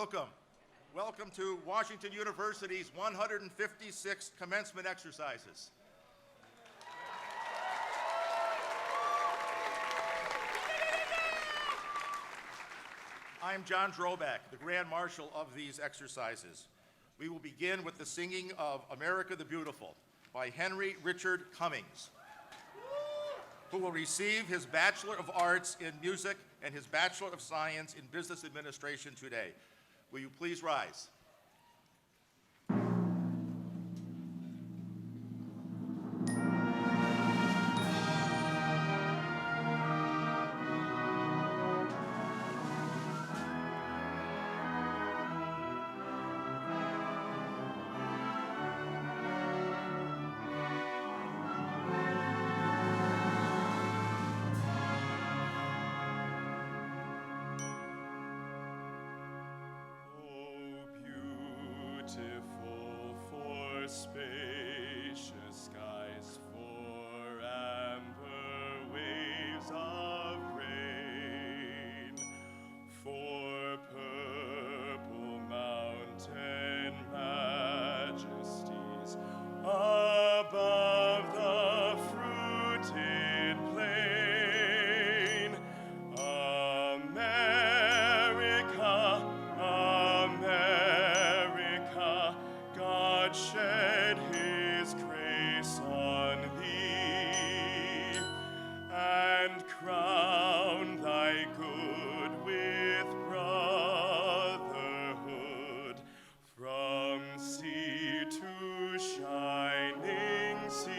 Welcome. Welcome to Washington University's 156th commencement exercises. I'm John Droback, the Grand Marshal of these exercises. We will begin with the singing of America the Beautiful by Henry Richard Cummings, who will receive his Bachelor of Arts in Music and his Bachelor of Science in Business Administration today. Will you please rise? Spacious skies for amber waves of rain, for purple mountain majesties above the fruited plain. America, America, God shed his grace on thee, and crown thy good with brotherhood, from sea to shining sea.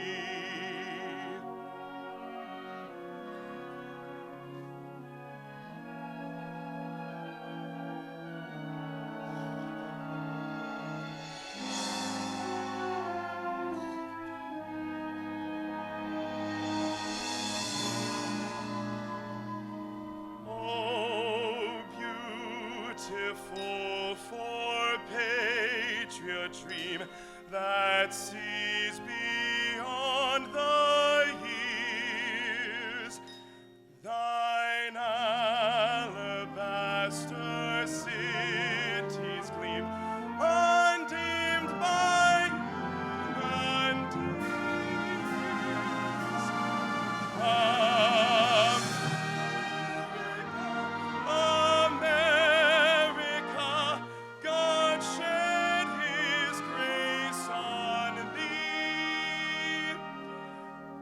Beautiful for patriot dream that sees beyond the years, thine alabaster cities gleam, undimmed by human days. America, God shed his grace on thee,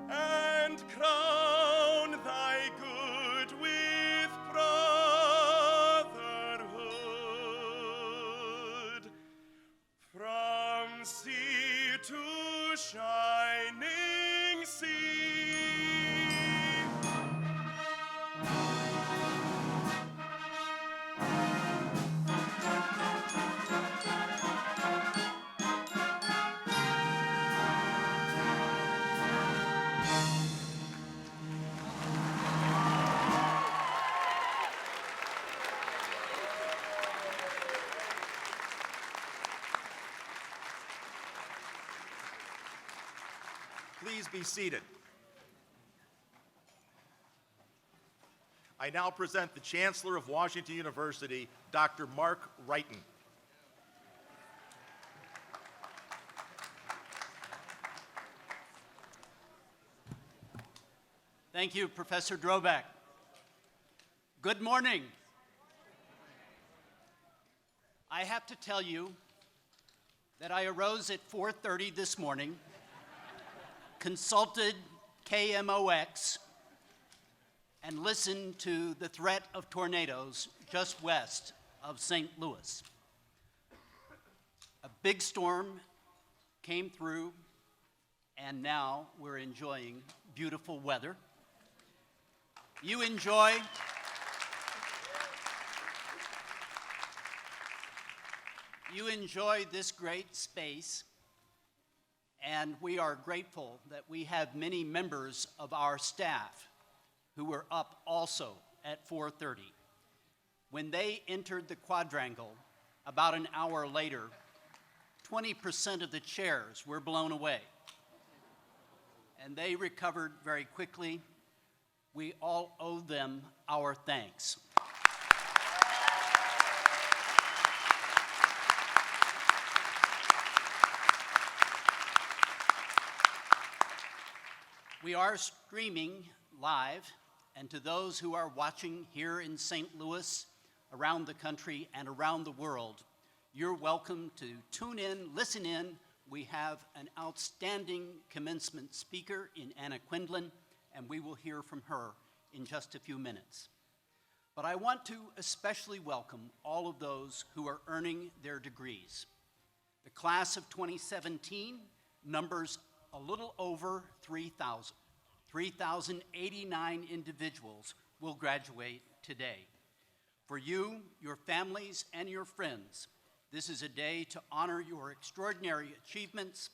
and crown thy good with brotherhood, from sea to shining sea. Please be seated. I now present the Chancellor of Washington University, Dr. Mark Wrighton. Thank you, Professor Droback. Good morning. I have to tell you that I arose at 4:30 this morning, consulted KMOX, and listened to the threat of tornadoes just west of St. Louis. A big storm came through, and now we're enjoying beautiful weather. You enjoy this great space, and we are grateful that we have many members of our staff who were up also at 4:30. When they entered the quadrangle about an hour later, 20% of the chairs were blown away, and they recovered very quickly. We all owe them our thanks. We are streaming live, and to those who are watching here in St. Louis, around the country, and around the world, you're welcome to tune in, listen in. We have an outstanding commencement speaker in Anna Quindlen, and we will hear from her in just a few minutes. But I want to especially welcome all of those who are earning their degrees. The class of 2017 numbers a little over 3,000. 3,089 individuals will graduate today. For you, your families, and your friends, this is a day to honor your extraordinary achievements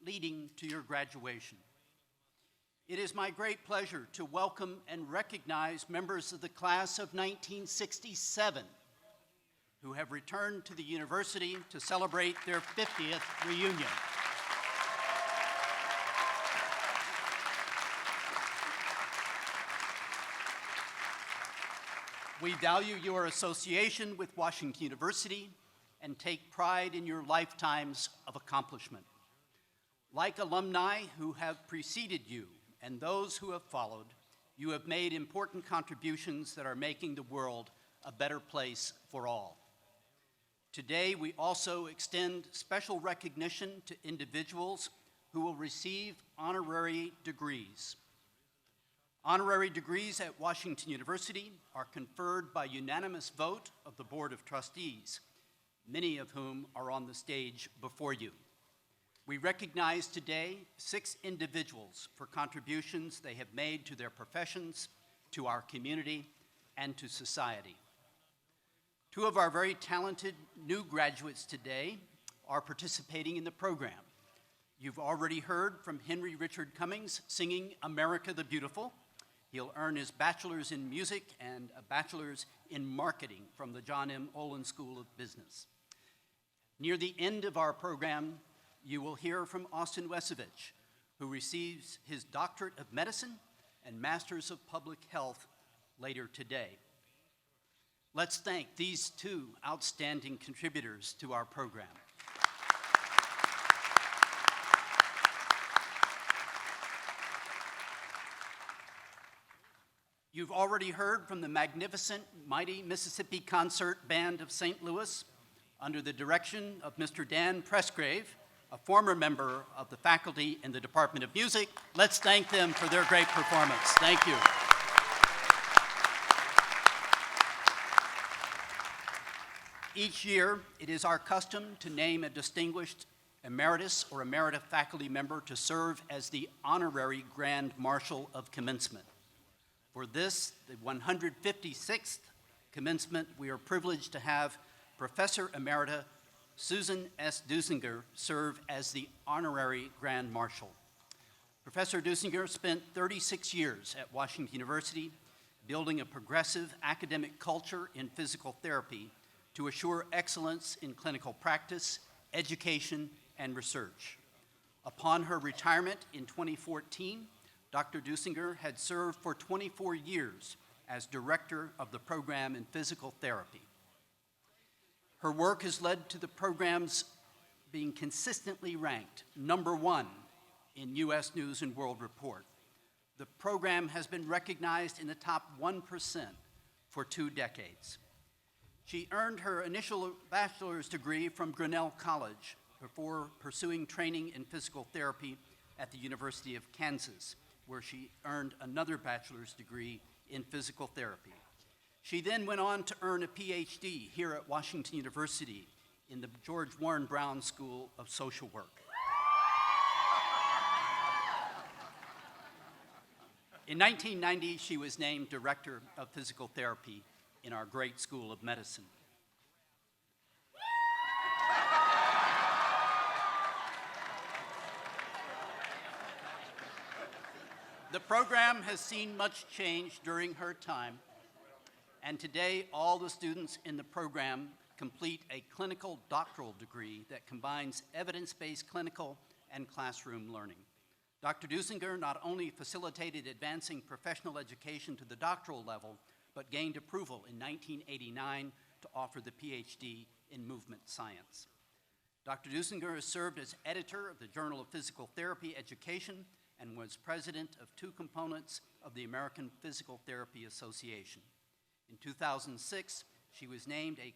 leading to your graduation. It is my great pleasure to welcome and recognize members of the class of 1967 who have returned to the university to celebrate their 50th reunion. We value your association with Washington University and take pride in your lifetimes of accomplishment. Like alumni who have preceded you and those who have followed, you have made important contributions that are making the world a better place for all. Today, we also extend special recognition to individuals who will receive honorary degrees. Honorary degrees at Washington University are conferred by unanimous vote of the Board of Trustees, many of whom are on the stage before you. We recognize today 6 individuals for contributions they have made to their professions, to our community, and to society. 2 of our very talented new graduates today are participating in the program. You've already heard from Henry Richard Cummings singing America the Beautiful. He'll earn his bachelor's in music and a bachelor's in marketing from the John M. Olin School of Business. Near the end of our program, you will hear from Austin Wesovich, who receives his doctorate of medicine and master's of public health later today. Let's thank these 2 outstanding contributors to our program. You've already heard from the magnificent Mighty Mississippi Concert Band of St. Louis under the direction of Mr. Dan Presgrave, a former member of the faculty in the Department of Music. Let's thank them for their great performance. Thank you. Each year, it is our custom to name a distinguished emeritus or emerita faculty member to serve as the honorary Grand Marshal of Commencement. For this, the 156th commencement, we are privileged to have Professor Emerita Susan S. Dusinger serve as the honorary Grand Marshal. Professor Dusinger spent 36 years at Washington University building a progressive academic culture in physical therapy to assure excellence in clinical practice, education, and research. Upon her retirement in 2014, Dr. Dusinger had served for 24 years as director of the program in physical therapy. Her work has led to the program's being consistently ranked #1 in U.S. News and World Report. The program has been recognized in the top 1% for 2 decades. She earned her initial bachelor's degree from Grinnell College before pursuing training in physical therapy at the University of Kansas, where she earned another bachelor's degree in physical therapy. She then went on to earn a PhD here at Washington University in the George Warren Brown School of Social Work. In 1990, she was named Director of Physical Therapy in our great School of Medicine. The program has seen much change during her time, and today all the students in the program complete a clinical doctoral degree that combines evidence-based clinical and classroom learning. Dr. Dusinger not only facilitated advancing professional education to the doctoral level, but gained approval in 1989 to offer the PhD in movement science. Dr. Dusinger has served as editor of the Journal of Physical Therapy Education and was president of 2 components of the American Physical Therapy Association. In 2006, she was named a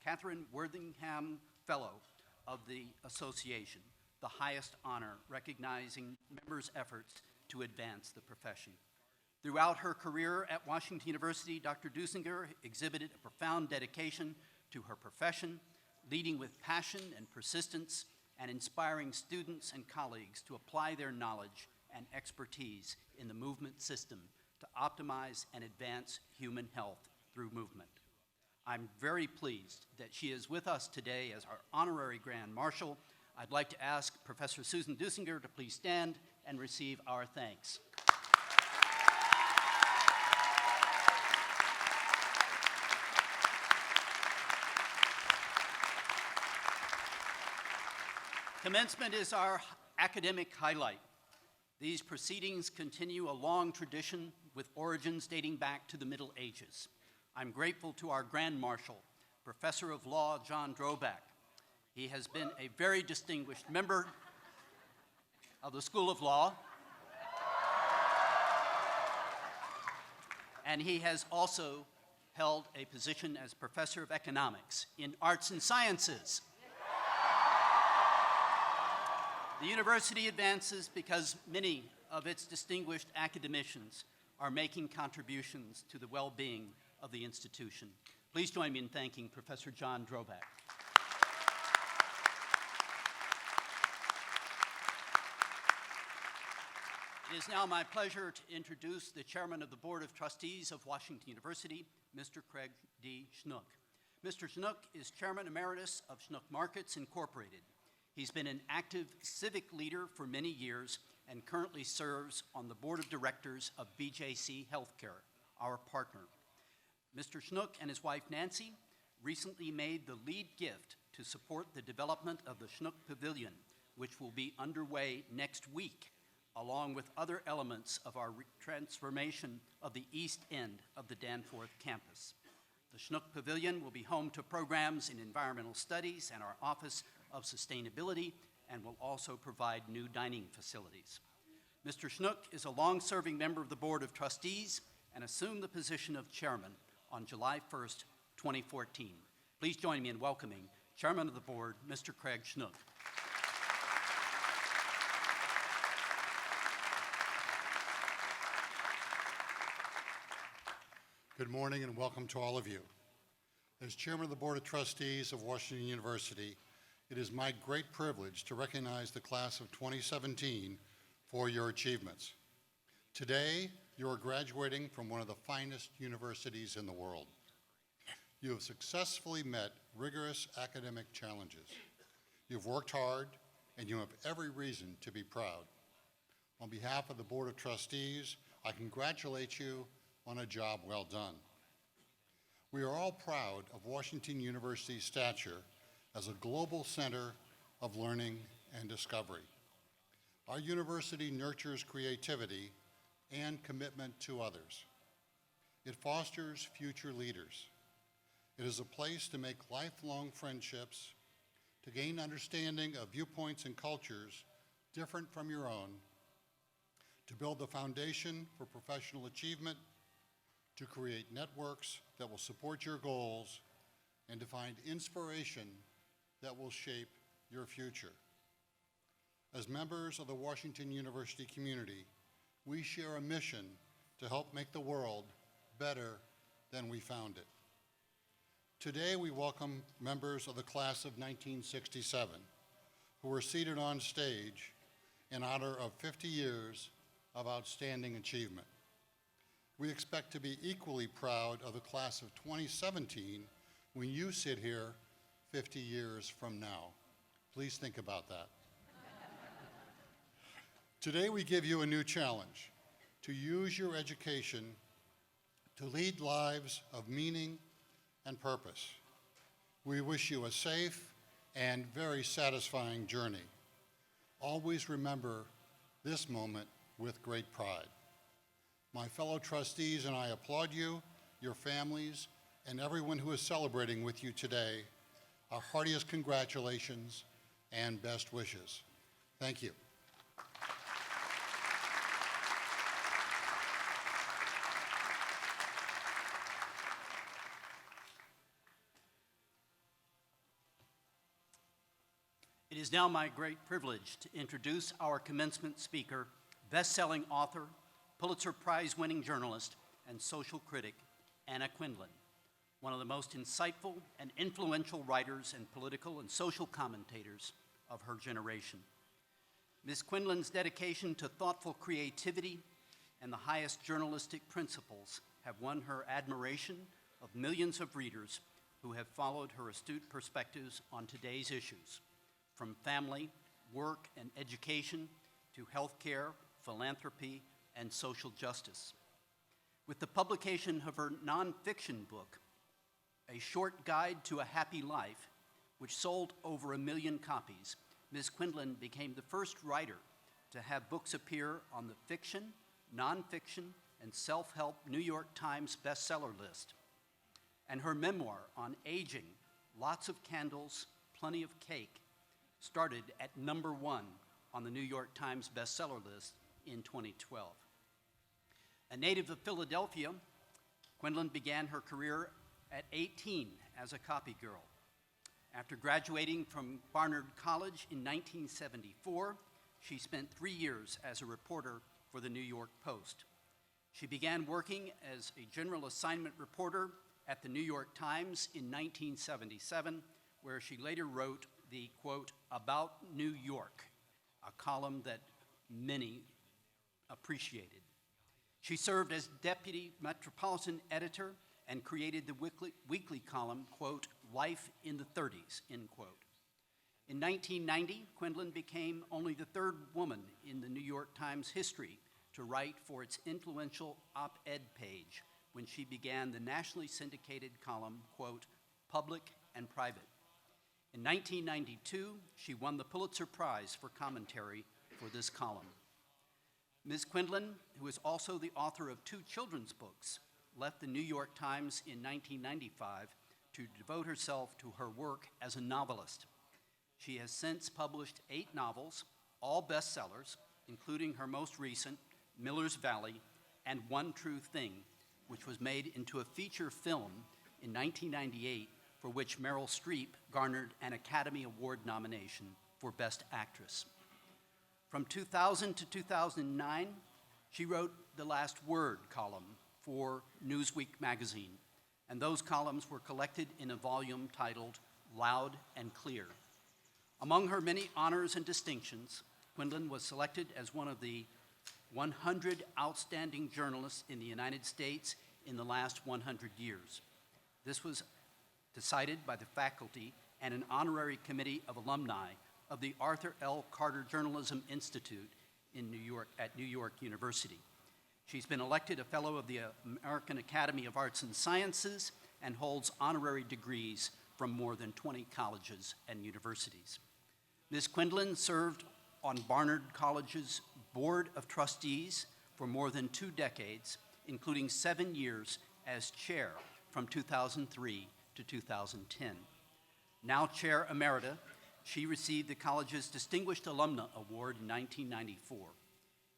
Catherine Worthingham Fellow of the association, the highest honor recognizing members' efforts to advance the profession. Throughout her career at Washington University, Dr. Duesinger exhibited a profound dedication to her profession, leading with passion and persistence, and inspiring students and colleagues to apply their knowledge and expertise in the movement system to optimize and advance human health through movement. I'm very pleased that she is with us today as our honorary Grand Marshal. I'd like to ask Professor Susan Duesinger to please stand and receive our thanks. Commencement is our academic highlight. These proceedings continue a long tradition with origins dating back to the Middle Ages. I'm grateful to our Grand Marshal, Professor of Law John Droback. He has been a very distinguished member of the School of Law, and he has also held a position as Professor of Economics in Arts and Sciences. The university advances because many of its distinguished academicians are making contributions to the well-being of the institution. Please join me in thanking Professor John Droback. It is now my pleasure to introduce the Chairman of the Board of Trustees of Washington University, Mr. Craig D. Schnook. Mr. Schnook is Chairman Emeritus of Schnook Markets Incorporated. He's been an active civic leader for many years and currently serves on the board of directors of BJC Healthcare, our partner. Mr. Schnook and his wife Nancy recently made the lead gift to support the development of the Schnook Pavilion, which will be underway next week, along with other elements of our transformation of the east end of the Danforth campus. The Schnook Pavilion will be home to programs in environmental studies and our Office of Sustainability, and will also provide new dining facilities. Mr. Schnook is a long-serving member of the Board of Trustees and assumed the position of Chairman on July 1st, 2014. Please join me in welcoming Chairman of the Board, Mr. Craig Schnook. Good morning and welcome to all of you. As Chairman of the Board of Trustees of Washington University, it is my great privilege to recognize the class of 2017 for your achievements. Today, you are graduating from one of the finest universities in the world. You have successfully met rigorous academic challenges. You've worked hard, and you have every reason to be proud. On behalf of the Board of Trustees, I congratulate you on a job well done. We are all proud of Washington University's stature as a global center of learning and discovery. Our university nurtures creativity and commitment to others. It fosters future leaders. It is a place to make lifelong friendships, to gain understanding of viewpoints and cultures different from your own, to build the foundation for professional achievement, to create networks that will support your goals, and to find inspiration that will shape your future. As members of the Washington University community, we share a mission to help make the world better than we found it. Today, we welcome members of the class of 1967 who are seated on stage in honor of 50 years of outstanding achievement. We expect to be equally proud of the class of 2017 when you sit here 50 years from now. Please think about that. Today we give you a new challenge, to use your education to lead lives of meaning and purpose. We wish you a safe and very satisfying journey. Always remember this moment with great pride. My fellow trustees and I applaud you, your families, and everyone who is celebrating with you today. Our heartiest congratulations and best wishes. Thank you. It is now my great privilege to introduce our commencement speaker, best-selling author, Pulitzer Prize-winning journalist, and social critic, Anna Quindlen, one of the most insightful and influential writers and political and social commentators of her generation. Ms. Quindlen's dedication to thoughtful creativity and the highest journalistic principles have won her admiration of millions of readers who have followed her astute perspectives on today's issues, from family, work, and education to healthcare, philanthropy, and social justice. With the publication of her nonfiction book, A Short Guide to a Happy Life, which sold over 1 million copies, Ms. Quindlen became the first writer to have books appear on the fiction, nonfiction, and self-help New York Times bestseller list. And her memoir on aging, Lots of Candles, Plenty of Cake, started at #1 on the New York Times bestseller list in 2012. A native of Philadelphia, Quindlen began her career at 18 as a copy girl. After graduating from Barnard College in 1974, she spent 3 years as a reporter for the New York Post. She began working as a general assignment reporter at the New York Times in 1977, where she later wrote the, quote, About New York, a column that many appreciated. She served as deputy metropolitan editor and created the weekly column, quote, Life in the 30s, end quote. In 1990, Quindlen became only the third woman in the New York Times history to write for its influential op-ed page when she began the nationally syndicated column, quote, Public and Private. In 1992, she won the Pulitzer Prize for commentary for this column. Ms. Quindlen, who is also the author of 2 children's books, left the New York Times in 1995 to devote herself to her work as a novelist. She has since published 8 novels, all bestsellers, including her most recent, Miller's Valley, and One True Thing, which was made into a feature film in 1998, for which Meryl Streep garnered an Academy Award nomination for Best Actress. From 2000 to 2009, she wrote the Last Word column for Newsweek magazine, and those columns were collected in a volume titled Loud and Clear. Among her many honors and distinctions, Quindlen was selected as one of the 100 outstanding journalists in the United States in the last 100 years. This was decided by the faculty and an honorary committee of alumni of the Arthur L. Carter Journalism Institute in New York at New York University. She's been elected a fellow of the American Academy of Arts and Sciences and holds honorary degrees from more than 20 colleges and universities. Ms. Quindlen served on Barnard College's Board of Trustees for more than 2 decades, including 7 years as chair from 2003 to 2010. Now chair emerita, she received the college's Distinguished Alumna Award in 1994.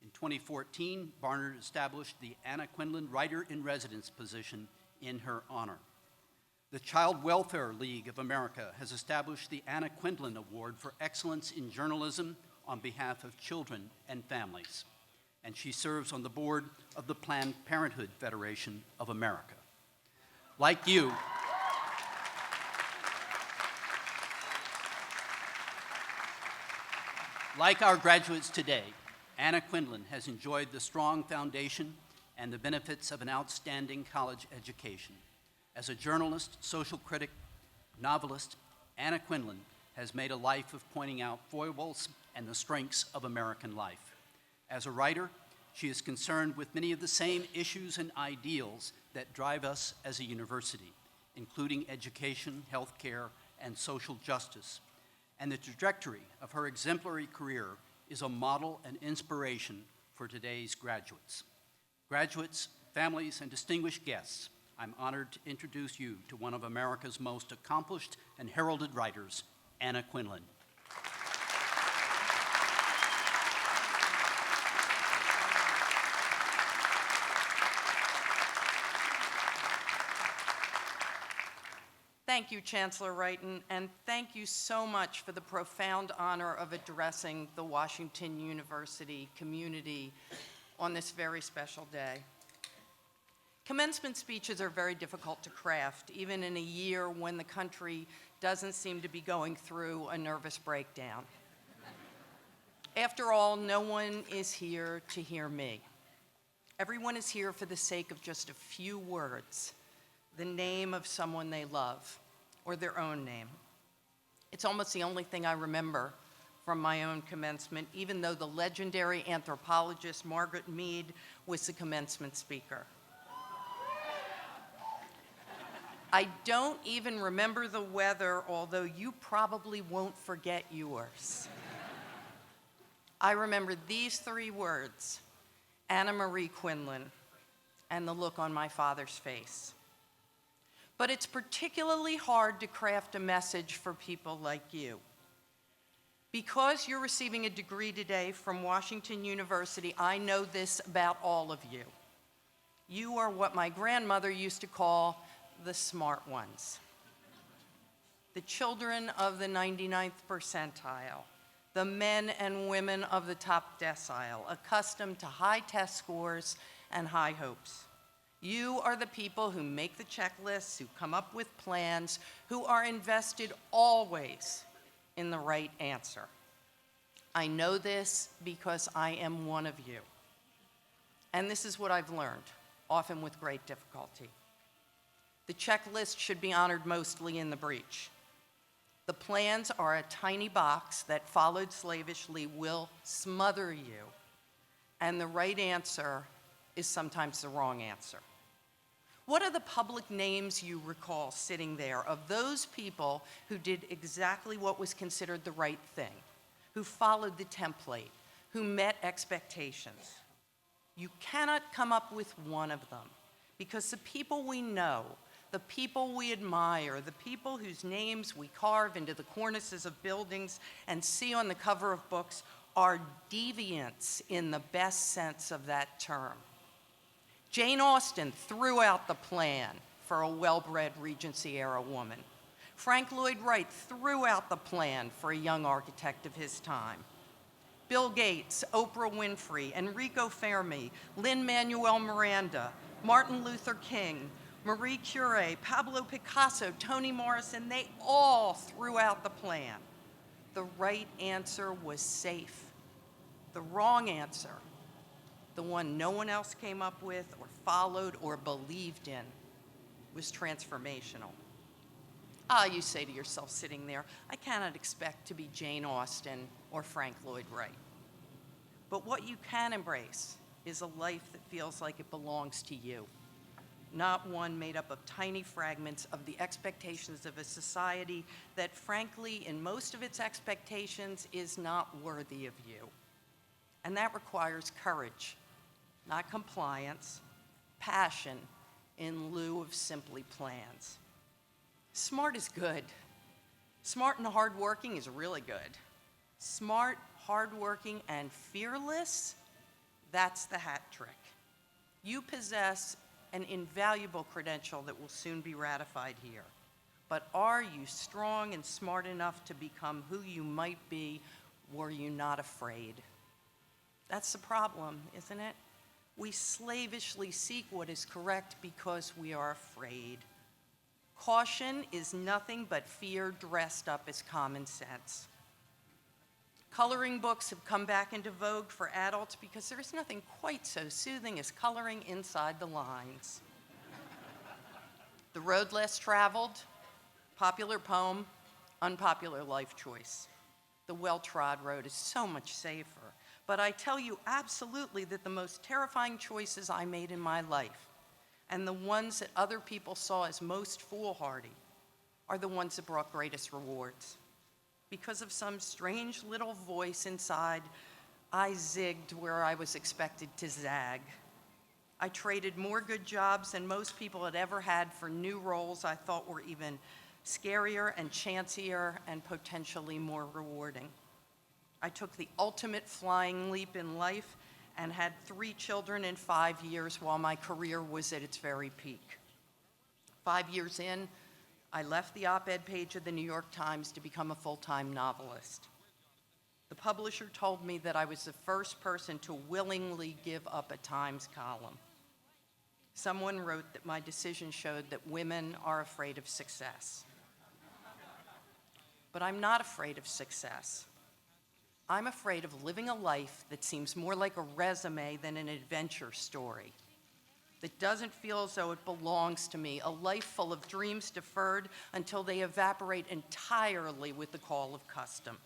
In 2014, Barnard established the Anna Quindlen Writer-in-Residence position in her honor. The Child Welfare League of America has established the Anna Quindlen Award for Excellence in Journalism on behalf of children and families. And she serves on the board of the Planned Parenthood Federation of America. Like you, like our graduates today, Anna Quindlen has enjoyed the strong foundation and the benefits of an outstanding college education. As a journalist, social critic, novelist, Anna Quindlen has made a life of pointing out foibles and the strengths of American life. As a writer, she is concerned with many of the same issues and ideals that drive us as a university, including education, healthcare, and social justice. And the trajectory of her exemplary career is a model and inspiration for today's graduates. Graduates, families, and distinguished guests, I'm honored to introduce you to one of America's most accomplished and heralded writers, Anna Quindlen. Thank you, Chancellor Wrighton, and thank you so much for the profound honor of addressing the Washington University community on this very special day. Commencement speeches are very difficult to craft, even in a year when the country doesn't seem to be going through a nervous breakdown. After all, no one is here to hear me. Everyone is here for the sake of just a few words, the name of someone they love, or their own name. It's almost the only thing I remember from my own commencement, even though the legendary anthropologist Margaret Mead was the commencement speaker. I don't even remember the weather, although you probably won't forget yours. I remember these 3 words, Anna Quindlen, and the look on my father's face. But it's particularly hard to craft a message for people like you. Because you're receiving a degree today from Washington University, I know this about all of you. You are what my grandmother used to call the smart ones. The children of the 99th percentile. The men and women of the top decile, accustomed to high test scores and high hopes. You are the people who make the checklists, who come up with plans, who are invested always in the right answer. I know this because I am one of you. And this is what I've learned, often with great difficulty. The checklist should be honored mostly in the breach. The plans are a tiny box that, followed slavishly, will smother you. And the right answer is sometimes the wrong answer. What are the public names you recall sitting there of those people who did exactly what was considered the right thing, who followed the template, who met expectations? You cannot come up with one of them, because the people we know, the people we admire, the people whose names we carve into the cornices of buildings and see on the cover of books are deviants in the best sense of that term. Jane Austen threw out the plan for a well-bred Regency-era woman. Frank Lloyd Wright threw out the plan for a young architect of his time. Bill Gates, Oprah Winfrey, Enrico Fermi, Lin-Manuel Miranda, Martin Luther King, Marie Curie, Pablo Picasso, Toni Morrison, they all threw out the plan. The right answer was safe. The wrong answer, the one no one else came up with or followed or believed in, was transformational. You say to yourself sitting there, I cannot expect to be Jane Austen or Frank Lloyd Wright. But what you can embrace is a life that feels like it belongs to you, not one made up of tiny fragments of the expectations of a society that, frankly, in most of its expectations, is not worthy of you. And that requires courage, not compliance, passion in lieu of simply plans. Smart is good. Smart and hardworking is really good. Smart, hardworking, and fearless, that's the hat trick. You possess an invaluable credential that will soon be ratified here. But are you strong and smart enough to become who you might be were you not afraid? That's the problem, isn't it? We slavishly seek what is correct because we are afraid. Caution is nothing but fear dressed up as common sense. Coloring books have come back into vogue for adults because there is nothing quite so soothing as coloring inside the lines. The road less traveled, popular poem, unpopular life choice. The well-trod road is so much safer. But I tell you absolutely that the most terrifying choices I made in my life, and the ones that other people saw as most foolhardy, are the ones that brought greatest rewards. Because of some strange little voice inside, I zigged where I was expected to zag. I traded more good jobs than most people had ever had for new roles I thought were even scarier and chancier and potentially more rewarding. I took the ultimate flying leap in life and had 3 children in 5 years while my career was at its very peak. 5 years in, I left the op-ed page of the New York Times to become a full-time novelist. The publisher told me that I was the first person to willingly give up a Times column. Someone wrote that my decision showed that women are afraid of success. But I'm not afraid of success. I'm afraid of living a life that seems more like a resume than an adventure story, that doesn't feel as though it belongs to me, a life full of dreams deferred until they evaporate entirely with the call of custom.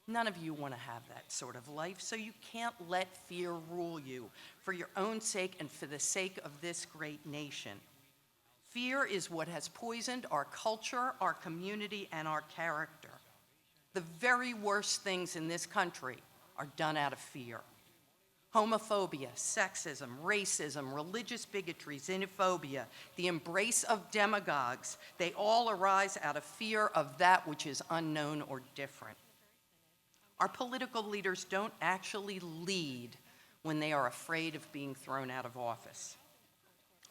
None of you want to have that sort of life, so you can't let fear rule you for your own sake and for the sake of this great nation. Fear is what has poisoned our culture, our community, and our character. The very worst things in this country are done out of fear. Homophobia, sexism, racism, religious bigotry, xenophobia, the embrace of demagogues, they all arise out of fear of that which is unknown or different. Our political leaders don't actually lead when they are afraid of being thrown out of office.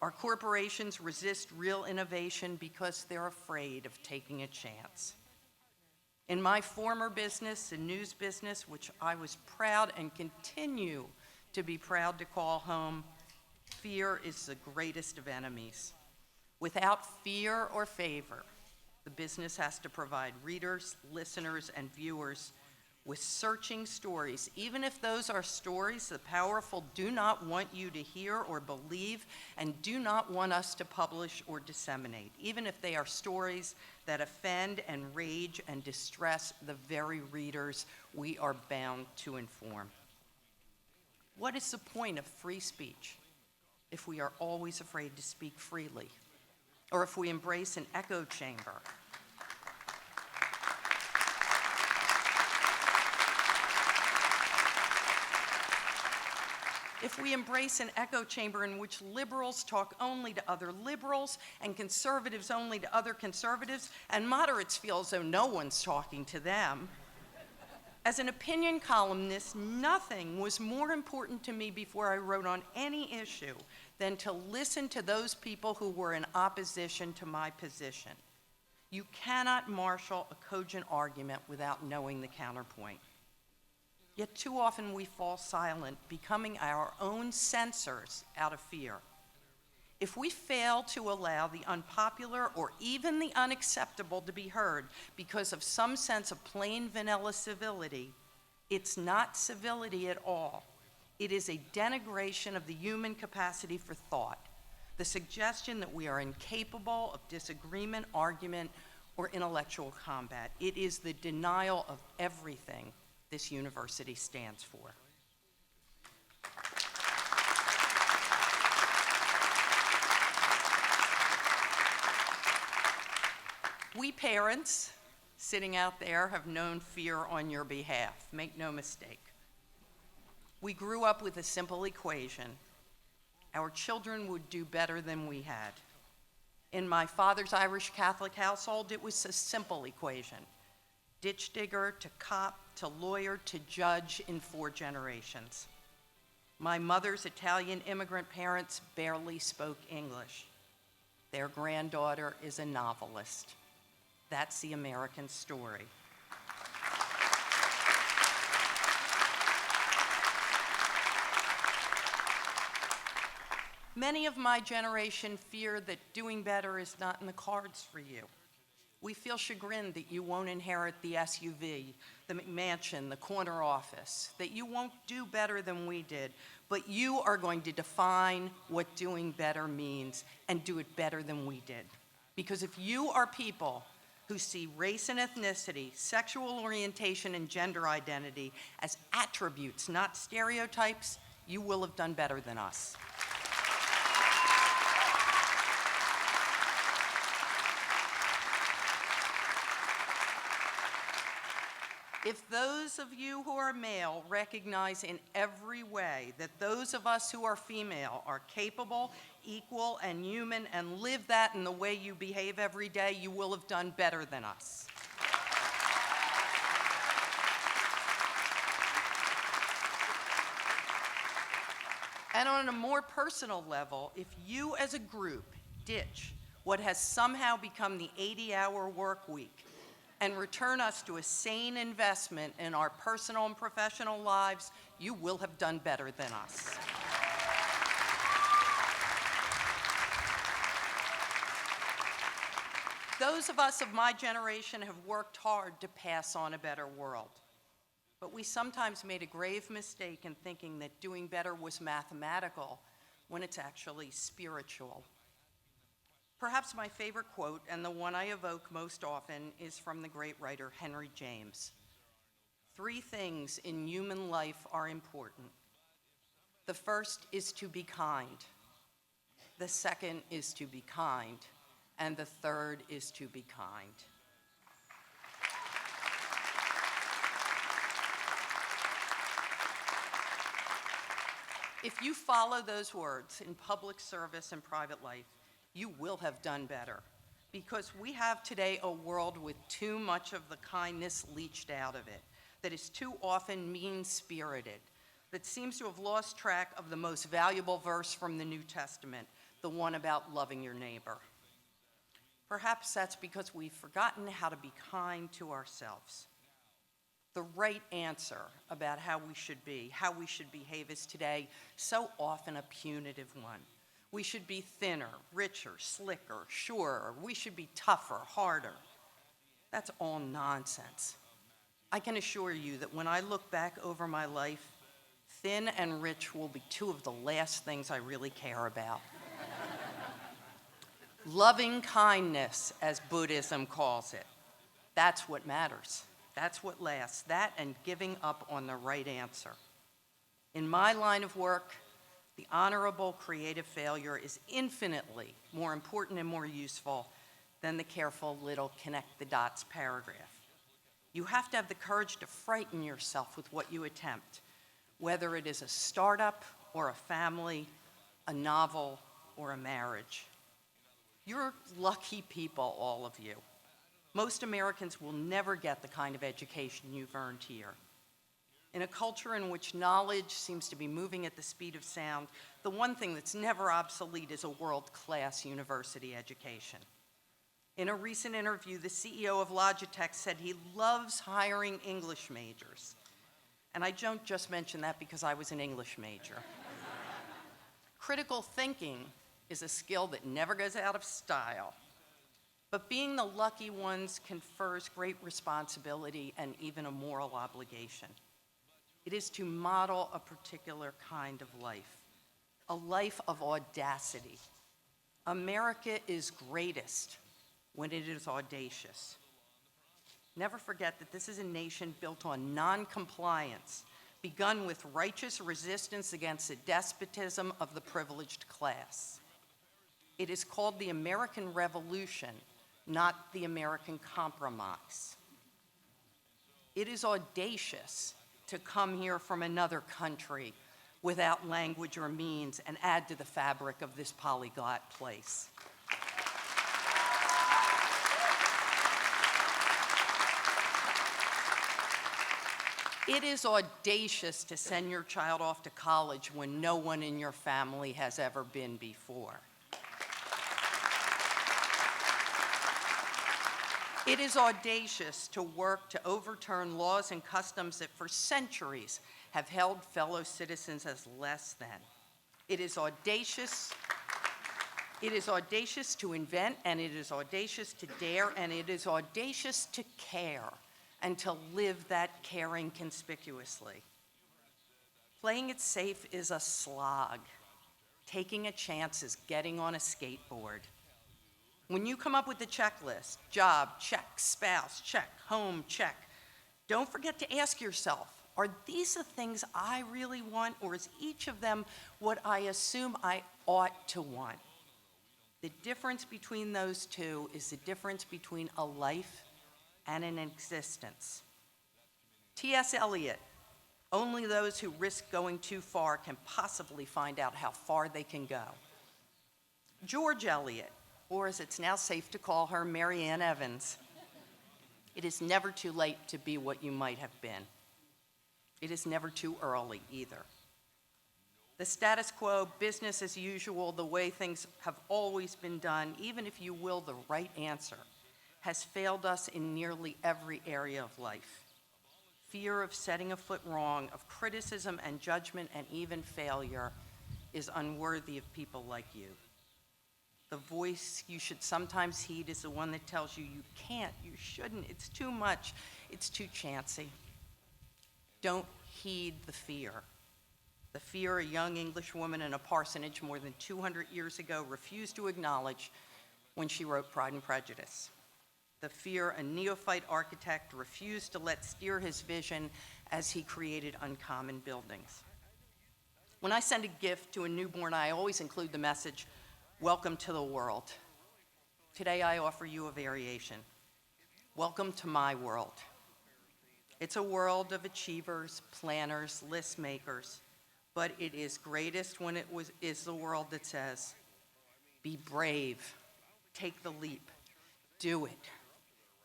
Our corporations resist real innovation because they're afraid of taking a chance. In my former business, the news business, which I was proud and continue to be proud to call home, fear is the greatest of enemies. Without fear or favor, the business has to provide readers, listeners, and viewers with searching stories, even if those are stories the powerful do not want you to hear or believe and do not want us to publish or disseminate, even if they are stories that offend and rage and distress the very readers we are bound to inform. What is the point of free speech if we are always afraid to speak freely, or if we embrace an echo chamber? If we embrace an echo chamber in which liberals talk only to other liberals and conservatives only to other conservatives, and moderates feel as though no one's talking to them. As an opinion columnist, nothing was more important to me before I wrote on any issue than to listen to those people who were in opposition to my position. You cannot marshal a cogent argument without knowing the counterpoint. Yet too often we fall silent, becoming our own censors out of fear. If we fail to allow the unpopular or even the unacceptable to be heard because of some sense of plain vanilla civility, it's not civility at all. It is a denigration of the human capacity for thought, the suggestion that we are incapable of disagreement, argument, or intellectual combat. It is the denial of everything this university stands for. We parents sitting out there have known fear on your behalf, make no mistake. We grew up with a simple equation. Our children would do better than we had. In my father's Irish Catholic household, it was a simple equation. Ditch digger to cop to lawyer to judge in 4 generations. My mother's Italian immigrant parents barely spoke English. Their granddaughter is a novelist. That's the American story. Many of my generation fear that doing better is not in the cards for you. We feel chagrined that you won't inherit the SUV, the McMansion, the corner office, that you won't do better than we did, but you are going to define what doing better means and do it better than we did. Because if you are people who see race and ethnicity, sexual orientation, and gender identity as attributes, not stereotypes, you will have done better than us. If those of you who are male recognize in every way that those of us who are female are capable, equal, and human, and live that in the way you behave every day, you will have done better than us. And on a more personal level, if you as a group ditch what has somehow become the 80-hour work week and return us to a sane investment in our personal and professional lives, you will have done better than us. Those of us of my generation have worked hard to pass on a better world. But we sometimes made a grave mistake in thinking that doing better was mathematical when it's actually spiritual. Perhaps my favorite quote, and the one I evoke most often, is from the great writer Henry James. 3 things in human life are important. The first is to be kind. The second is to be kind. And the third is to be kind. If you follow those words in public service and private life, you will have done better, because we have today a world with too much of the kindness leached out of it, that is too often mean-spirited, that seems to have lost track of the most valuable verse from the New Testament, the one about loving your neighbor. Perhaps that's because we've forgotten how to be kind to ourselves. The right answer about how we should be, how we should behave is today so often a punitive one. We should be thinner, richer, slicker, surer. We should be tougher, harder. That's all nonsense. I can assure you that when I look back over my life, thin and rich will be 2 of the last things I really care about. Loving kindness, as Buddhism calls it, that's what matters. That's what lasts. That and giving up on the right answer. In my line of work, the honorable creative failure is infinitely more important and more useful than the careful little connect the dots paragraph. You have to have the courage to frighten yourself with what you attempt, whether it is a startup or a family, a novel or a marriage. You're lucky people, all of you. Most Americans will never get the kind of education you've earned here. In a culture in which knowledge seems to be moving at the speed of sound, the one thing that's never obsolete is a world-class university education. In a recent interview, the CEO of Logitech said he loves hiring English majors. And I don't just mention that because I was an English major. Critical thinking is a skill that never goes out of style. But being the lucky ones confers great responsibility and even a moral obligation. It is to model a particular kind of life, a life of audacity. America is greatest when it is audacious. Never forget that this is a nation built on non-compliance, begun with righteous resistance against the despotism of the privileged class. It is called the American Revolution, not the American Compromise. It is audacious to come here from another country without language or means and add to the fabric of this polyglot place. It is audacious to send your child off to college when no one in your family has ever been before. It is audacious to work to overturn laws and customs that for centuries have held fellow citizens as less than. It is audacious to invent, and it is audacious to dare, and it is audacious to care and to live that caring conspicuously. Playing it safe is a slog. Taking a chance is getting on a skateboard. When you come up with the checklist, job, check, spouse, check, home, check, don't forget to ask yourself, are these the things I really want, or is each of them what I assume I ought to want? The difference between those two is the difference between a life and an existence. T.S. Eliot, only those who risk going too far can possibly find out how far they can go. George Eliot, or as it's now safe to call her, Mary Ann Evans, it is never too late to be what you might have been. It is never too early either. The status quo, business as usual, the way things have always been done, even if you will, the right answer, has failed us in nearly every area of life. Fear of setting a foot wrong, of criticism and judgment and even failure is unworthy of people like you. The voice you should sometimes heed is the one that tells you you can't, you shouldn't, it's too much, it's too chancy. Don't heed the fear. The fear a young English woman in a parsonage more than 200 years ago refused to acknowledge when she wrote Pride and Prejudice. The fear a neophyte architect refused to let steer his vision as he created uncommon buildings. When I send a gift to a newborn, I always include the message, "Welcome to the world." Today I offer you a variation. Welcome to my world. It's a world of achievers, planners, list makers, but it is greatest when it is the world that says, be brave, take the leap, do it,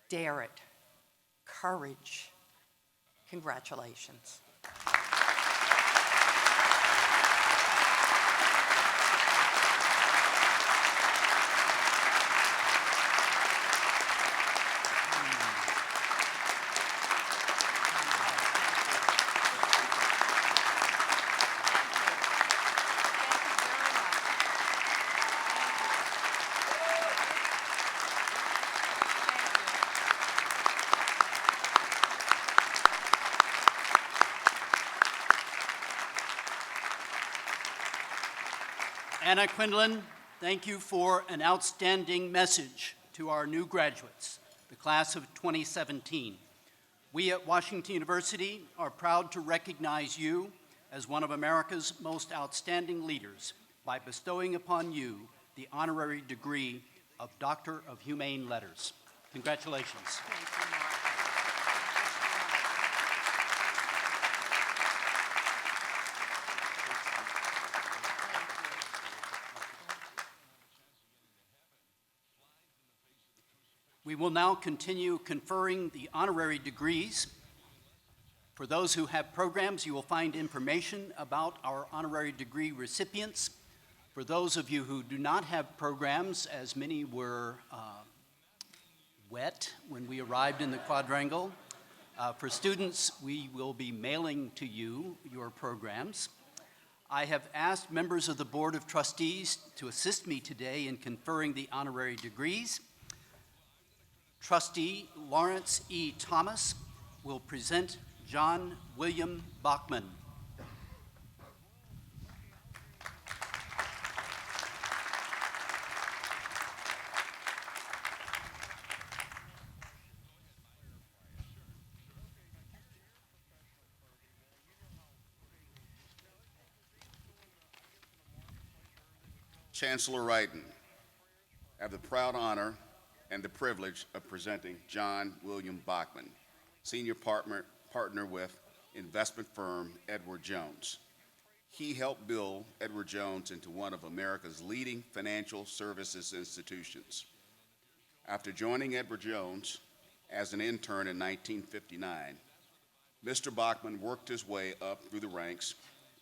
dare it, courage. Congratulations. Anna Quindlen, thank you for an outstanding message to our new graduates, the class of 2017. We at Washington University are proud to recognize you as one of America's most outstanding leaders by bestowing upon you the honorary degree of Doctor of Humane Letters. Congratulations. Thank you, Mark. We will now continue conferring the honorary degrees. For those who have programs, you will find information about our honorary degree recipients. For those of you who do not have programs, as many were wet when we arrived in the quadrangle, for students, we will be mailing to you your programs. I have asked members of the Board of Trustees to assist me today in conferring the honorary degrees. Trustee Lawrence E. Thomas will present John William Bachman. Chancellor Wrighton, I have the proud honor and the privilege of presenting John William Bachman, senior partner with investment firm Edward Jones. He helped build Edward Jones into one of America's leading financial services institutions. After joining Edward Jones as an intern in 1959, Mr. Bachman worked his way up through the ranks,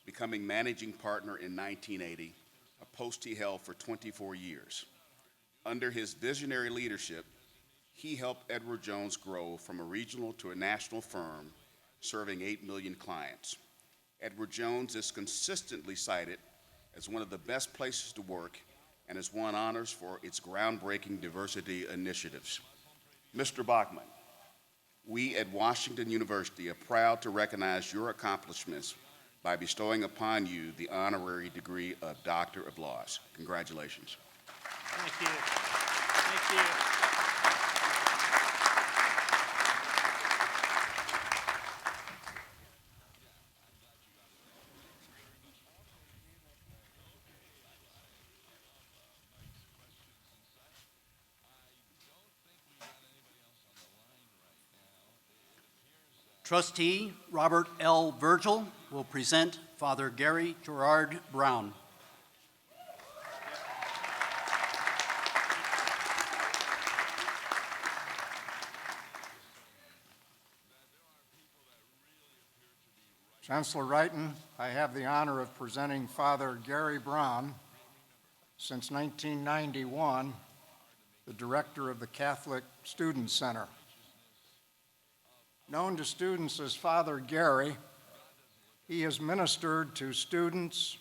becoming managing partner in 1980, a post he held for 24 years. Under his visionary leadership, he helped Edward Jones grow from a regional to a national firm serving 8 million clients. Edward Jones is consistently cited as one of the best places to work and has won honors for its groundbreaking diversity initiatives. Mr. Bachman, we at Washington University are proud to recognize your accomplishments by bestowing upon you the honorary degree of Doctor of Laws. Congratulations. Thank you. Thank you. Trustee Robert L. Virgil will present Father Gary Gerard Brown. Chancellor Wrighton, I have the honor of presenting Father Gary Braun, since 1991, the director of the Catholic Student Center. Known to students as Father Gary, he has ministered to students,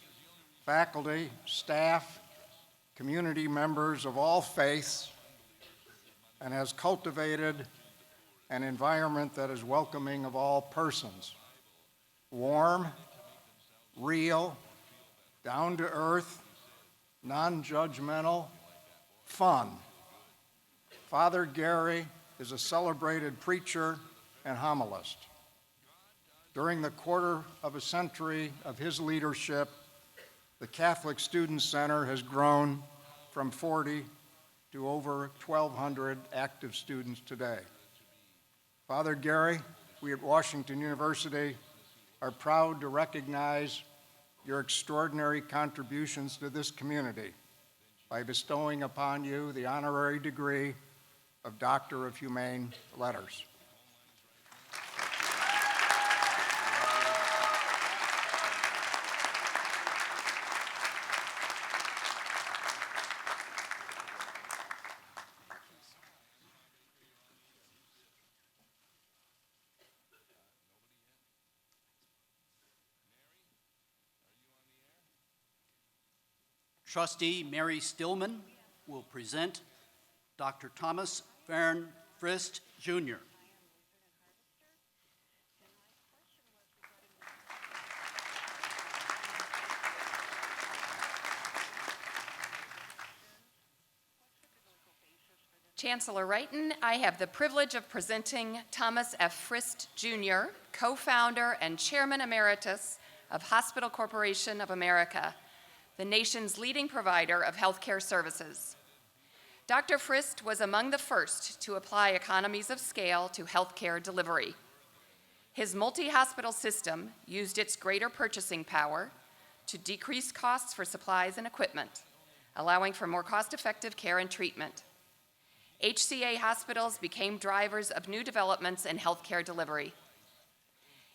faculty, staff, community members of all faiths, and has cultivated an environment that is welcoming of all persons. Warm, real, down to earth, non-judgmental, fun. Father Gary is a celebrated preacher and homilist. During the quarter of a century of his leadership, the Catholic Student Center has grown from 40 to over 1,200 active students today. Father Gary, we at Washington University are proud to recognize your extraordinary contributions to this community by bestowing upon you the honorary degree of Doctor of Humane Letters. Trustee Mary Stillman will present Dr. Thomas Farron Frist, Jr. Chancellor Wrighton, I have the privilege of presenting Thomas F. Frist, Jr., co-founder and chairman emeritus of Hospital Corporation of America, the nation's leading provider of healthcare services. Dr. Frist was among the first to apply economies of scale to healthcare delivery. His multi-hospital system used its greater purchasing power to decrease costs for supplies and equipment, allowing for more cost-effective care and treatment. HCA hospitals became drivers of new developments in healthcare delivery.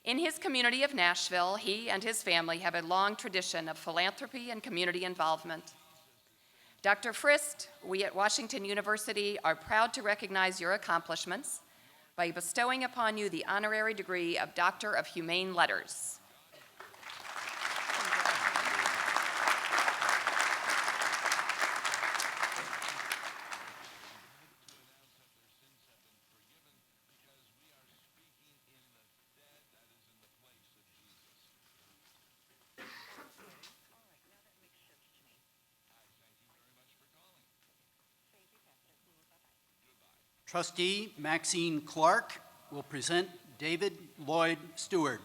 In his community of Nashville, he and his family have a long tradition of philanthropy and community involvement. Dr. Frist, we at Washington University are proud to recognize your accomplishments by bestowing upon you the honorary degree of Doctor of Humane Letters. Trustee Maxine Clark will present David Lloyd Stewart.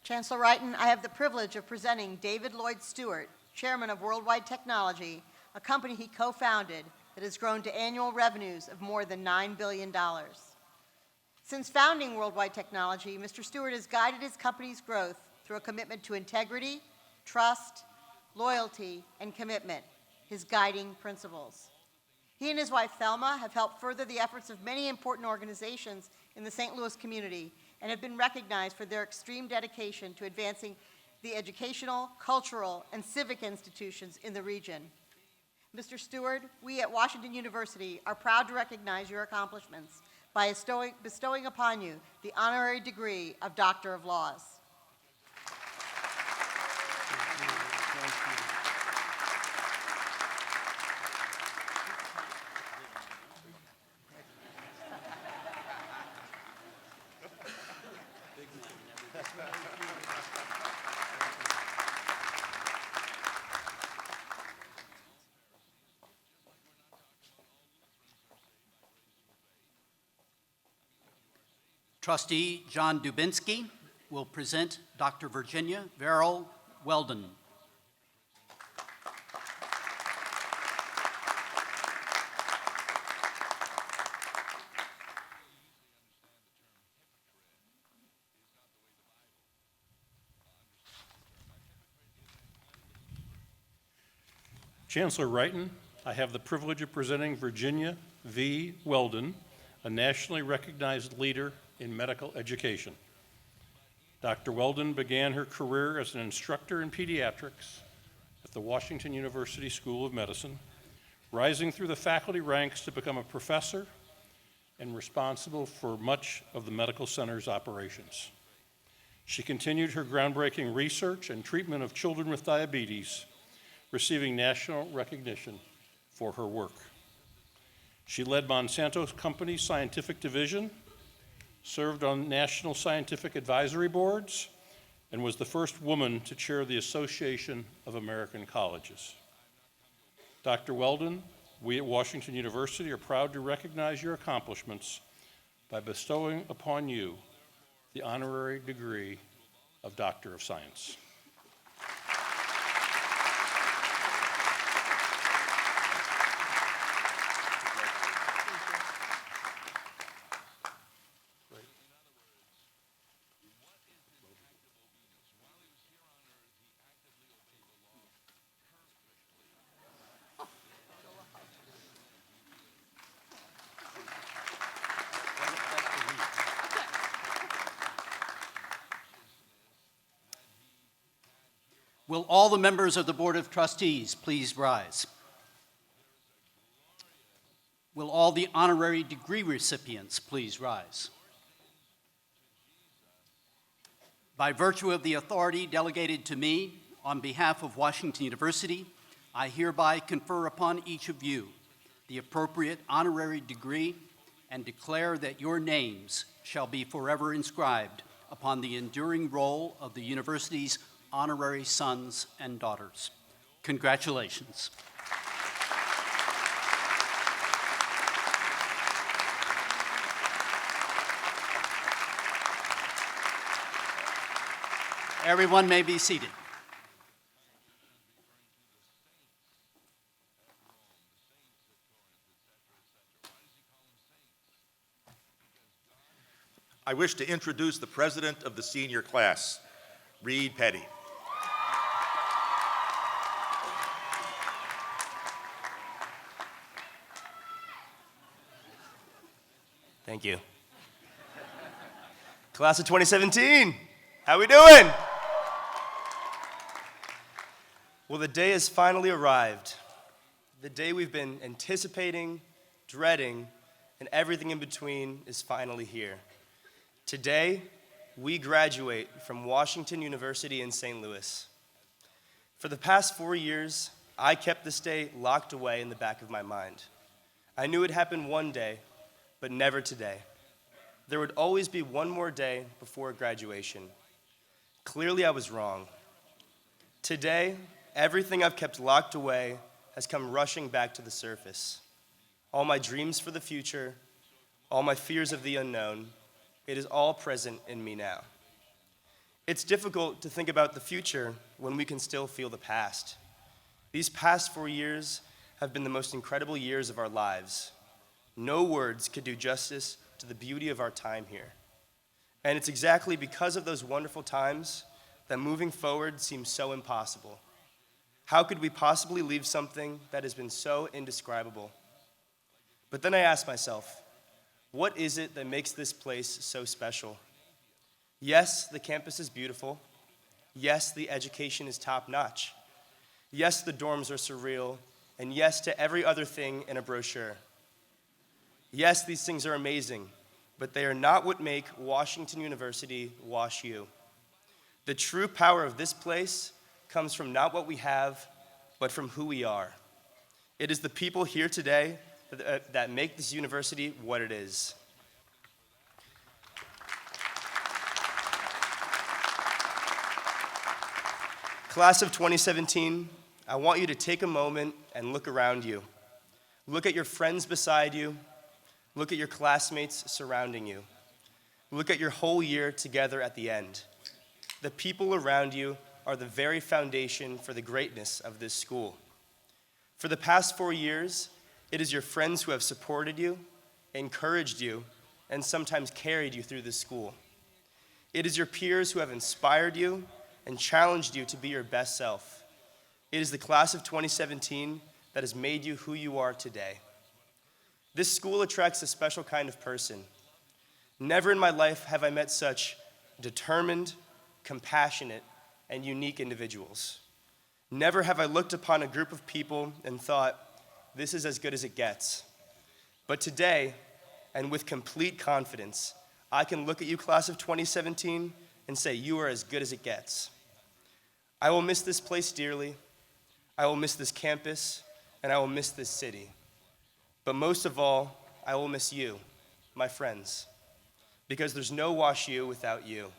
Chancellor Wrighton, I have the privilege of presenting David Lloyd Stewart, Chairman of Worldwide Technology, a company he co-founded that has grown to annual revenues of more than $9 billion. Since founding Worldwide Technology, Mr. Stewart has guided his company's growth through a commitment to integrity, trust, loyalty, and commitment, his guiding principles. He and his wife, Thelma, have helped further the efforts of many important organizations in the St. Louis community and have been recognized for their extreme dedication to advancing the educational, cultural, and civic institutions in the region. Mr. Stewart, we at Washington University are proud to recognize your accomplishments by bestowing upon you the honorary degree of Doctor of Laws. Trustee John Dubinsky will present Dr. Virginia Verrill Weldon. Chancellor Wrighton, I have the privilege of presenting Virginia V. Weldon, a nationally recognized leader in medical education. Dr. Weldon began her career as an instructor in pediatrics at the Washington University School of Medicine, rising through the faculty ranks to become a professor and responsible for much of the medical center's operations. She continued her groundbreaking research and treatment of children with diabetes, receiving national recognition for her work. She led Monsanto Company's scientific division, served on national scientific advisory boards, and was the first woman to chair the Association of American Colleges. Dr. Weldon, we at Washington University are proud to recognize your accomplishments by bestowing upon you the honorary degree of Doctor of Science. Will all the members of the Board of Trustees please rise? Will all the honorary degree recipients please rise? By virtue of the authority delegated to me on behalf of Washington University, I hereby confer upon each of you the appropriate honorary degree and declare that your names shall be forever inscribed upon the enduring roll of the university's honorary sons and daughters. Congratulations. Everyone may be seated. I wish to introduce the president of the senior class, Reed Petty. Thank you. Class of 2017, how we doing? Well, the day has finally arrived. The day we've been anticipating, dreading, and everything in between is finally here. Today, we graduate from Washington University in St. Louis. For the past 4 years, I kept this day locked away in the back of my mind. I knew it'd happen one day, but never today. There would always be one more day before graduation. Clearly, I was wrong. Today, everything I've kept locked away has come rushing back to the surface. All my dreams for the future, all my fears of the unknown, it is all present in me now. It's difficult to think about the future when we can still feel the past. These past 4 years have been the most incredible years of our lives. No words could do justice to the beauty of our time here. And it's exactly because of those wonderful times that moving forward seems so impossible. How could we possibly leave something that has been so indescribable? But then I ask myself, what is it that makes this place so special? Yes, the campus is beautiful. Yes, the education is top-notch. Yes, the dorms are surreal. And yes to every other thing in a brochure. Yes, these things are amazing, but they are not what make Washington University WashU. The true power of this place comes from not what we have, but from who we are. It is the people here today that make this university what it is. Class of 2017, I want you to take a moment and look around you. Look at your friends beside you. Look at your classmates surrounding you. Look at your whole year together at the end. The people around you are the very foundation for the greatness of this school. For the past 4 years, it is your friends who have supported you, encouraged you, and sometimes carried you through this school. It is your peers who have inspired you and challenged you to be your best self. It is the class of 2017 that has made you who you are today. This school attracts a special kind of person. Never in my life have I met such determined, compassionate, and unique individuals. Never have I looked upon a group of people and thought, this is as good as it gets. But today, and with complete confidence, I can look at you, class of 2017, and say you are as good as it gets. I will miss this place dearly. I will miss this campus, and I will miss this city. But most of all, I will miss you, my friends, because there's no Wash U without you.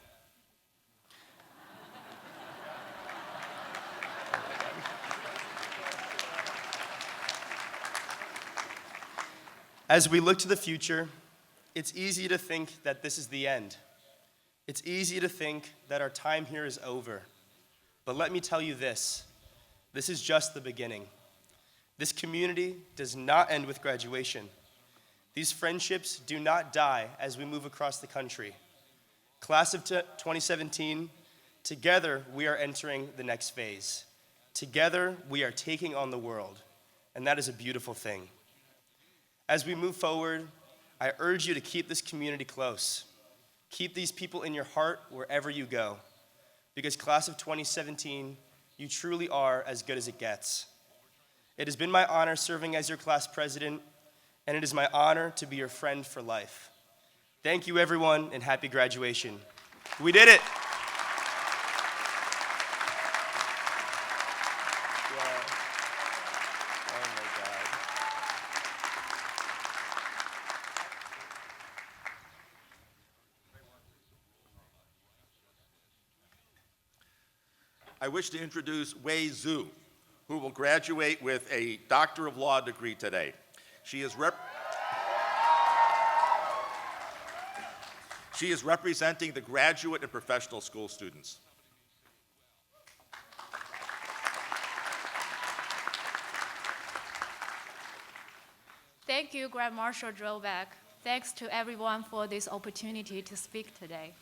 As we look to the future, it's easy to think that this is the end. It's easy to think that our time here is over. But let me tell you this is just the beginning. This community does not end with graduation. These friendships do not die as we move across the country. Class of 2017, together we are entering the next phase. Together we are taking on the world, and that is a beautiful thing. As we move forward, I urge you to keep this community close. Keep these people in your heart wherever you go, because class of 2017, you truly are as good as it gets. It has been my honor serving as your class president, and it is my honor to be your friend for life. Thank you, everyone, and happy graduation. We did it. Oh my God. I wish to introduce Wei Zhu, who will graduate with a Doctor of Law degree today. She is representing the graduate and professional school students. Thank you, Grand Marshal Drovak. Thanks to everyone for this opportunity to speak today.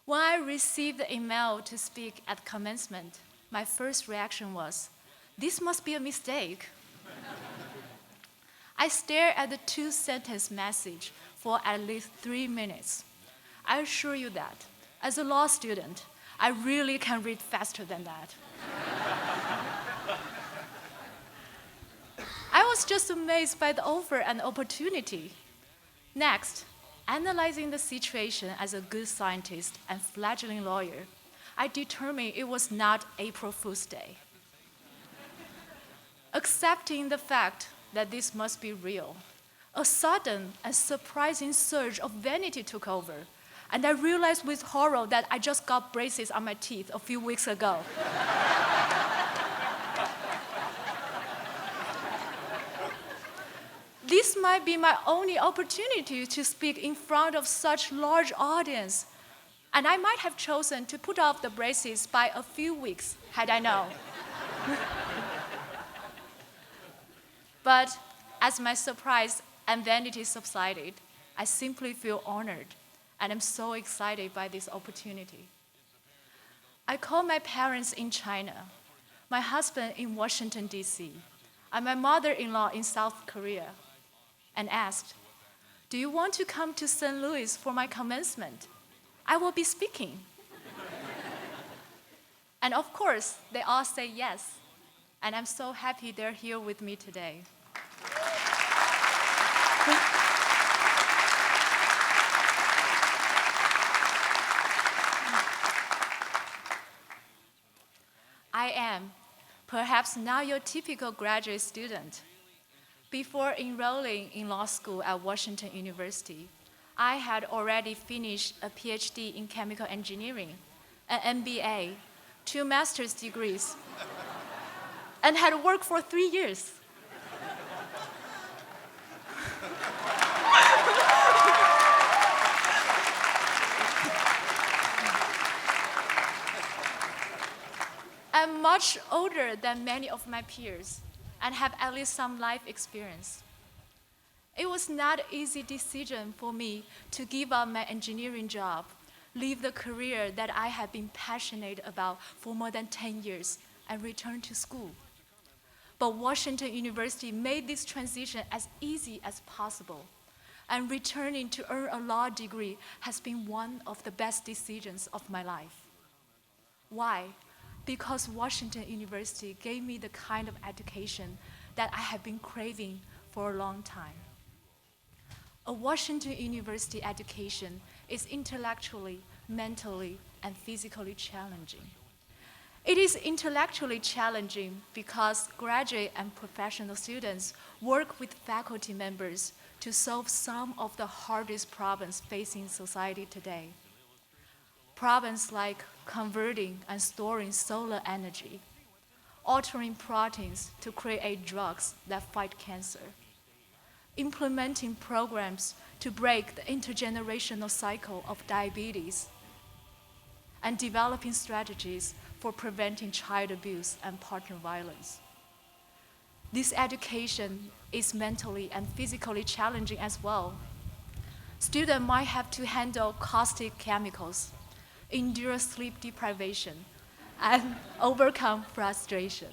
When I received the email to speak at commencement, my first reaction was, this must be a mistake. I stared at the two-sentence message for at least 3 minutes. I assure you that, as a law student, I really can read faster than that. I was just amazed by the offer and opportunity. Next, analyzing the situation as a good scientist and fledgling lawyer, I determined it was not April Fool's Day. Accepting the fact that this must be real, a sudden and surprising surge of vanity took over, and I realized with horror that I just got braces on my teeth a few weeks ago. This might be my only opportunity to speak in front of such large audience, and I might have chosen to put off the braces by a few weeks had I known. But as my surprise and vanity subsided, I simply feel honored, and I'm so excited by this opportunity. I called my parents in China, my husband in Washington, D.C., and my mother-in-law in South Korea, and asked, do you want to come to St. Louis for my commencement? I will be speaking. And of course, they all say yes, and I'm so happy they're here with me today. I am perhaps not your typical graduate student. Before enrolling in law school at Washington University, I had already finished a PhD in chemical engineering, an MBA, 2 master's degrees, and had worked for 3 years. I'm much older than many of my peers and have at least some life experience. It was not an easy decision for me to give up my engineering job, leave the career that I have been passionate about for more than 10 years, and return to school. But Washington University made this transition as easy as possible, and returning to earn a law degree has been one of the best decisions of my life. Why? Because Washington University gave me the kind of education that I have been craving for a long time. A Washington University education is intellectually, mentally, and physically challenging. It is intellectually challenging because graduate and professional students work with faculty members to solve some of the hardest problems facing society today. Problems like converting and storing solar energy, altering proteins to create drugs that fight cancer, implementing programs to break the intergenerational cycle of diabetes, and developing strategies for preventing child abuse and partner violence. This education is mentally and physically challenging as well. Students might have to handle caustic chemicals, endure sleep deprivation, and overcome frustration.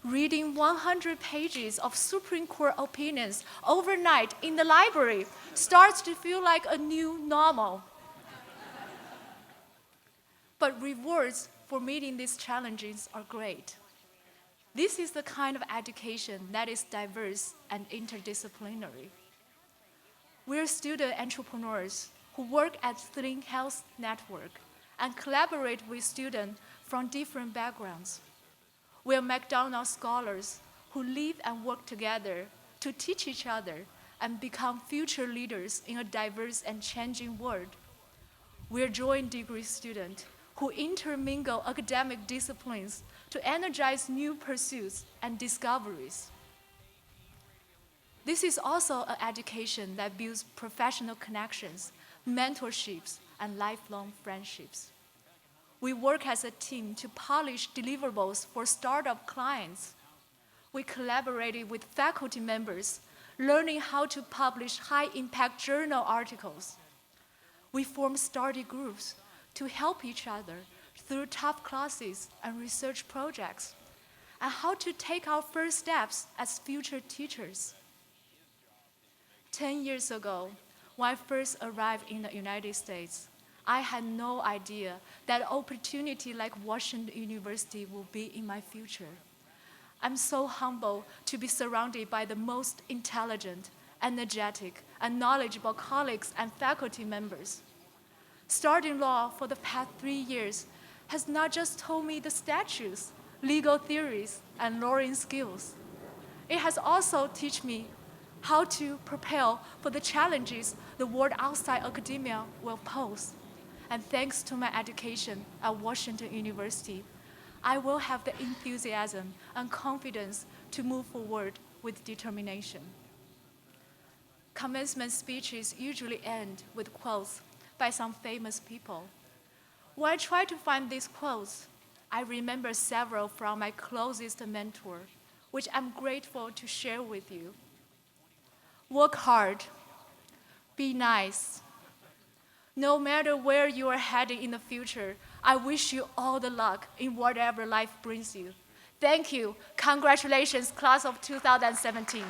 Reading 100 pages of Supreme Court opinions overnight in the library starts to feel like a new normal. But rewards for meeting these challenges are great. This is the kind of education that is diverse and interdisciplinary. We're student entrepreneurs who work at Think Health Network and collaborate with students from different backgrounds. We're McDonald's scholars who live and work together to teach each other and become future leaders in a diverse and changing world. We're joint degree students who intermingle academic disciplines to energize new pursuits and discoveries. This is also an education that builds professional connections, mentorships, and lifelong friendships. We work as a team to polish deliverables for startup clients. We collaborated with faculty members, learning how to publish high-impact journal articles. We formed study groups to help each other through tough classes and research projects, and how to take our first steps as future teachers. 10 years ago, when I first arrived in the United States, I had no idea that an opportunity like Washington University will be in my future. I'm so humbled to be surrounded by the most intelligent, energetic, and knowledgeable colleagues and faculty members. Studying law for the past 3 years has not just taught me the statutes, legal theories, and lawyering skills. It has also taught me how to prepare for the challenges the world outside academia will pose. And thanks to my education at Washington University, I will have the enthusiasm and confidence to move forward with determination. Commencement speeches usually end with quotes by some famous people. When I try to find these quotes, I remember several from my closest mentor, which I'm grateful to share with you. Work hard, be nice. No matter where you are heading in the future, I wish you all the luck in whatever life brings you. Thank you. Congratulations, class of 2017.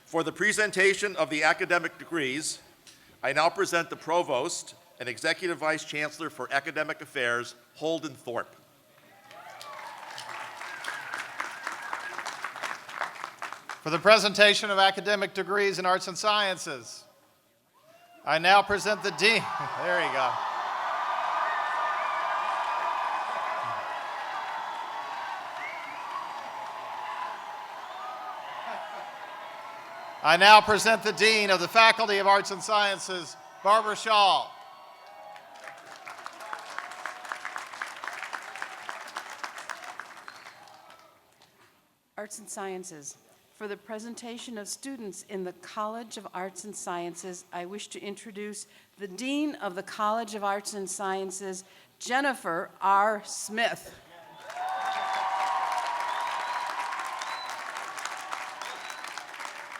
For the presentation of the academic degrees, I now present the Provost and Executive Vice Chancellor for Academic Affairs, Holden Thorpe. For the presentation of academic degrees in arts and sciences, I now present the Dean. There you go. I now present the Dean of the Faculty of Arts and Sciences, Barbara Shaw. Arts and Sciences. For the presentation of students in the College of Arts and Sciences, I wish to introduce the Dean of the College of Arts and Sciences, Jennifer R. Smith.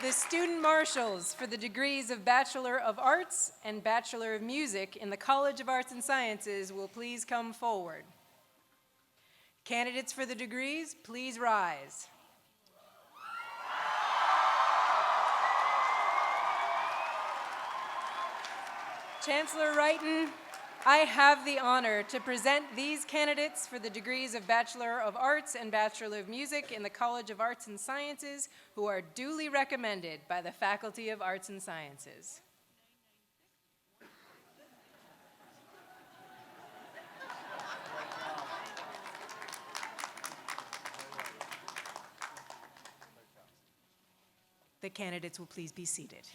The student marshals for the degrees of Bachelor of Arts and Bachelor of Music in the College of Arts and Sciences will please come forward. Candidates for the degrees, please rise. Chancellor Wrighton, I have the honor to present these candidates for the degrees of Bachelor of Arts and Bachelor of Music in the College of Arts and Sciences, who are duly recommended by the Faculty of Arts and Sciences. The candidates will please be seated.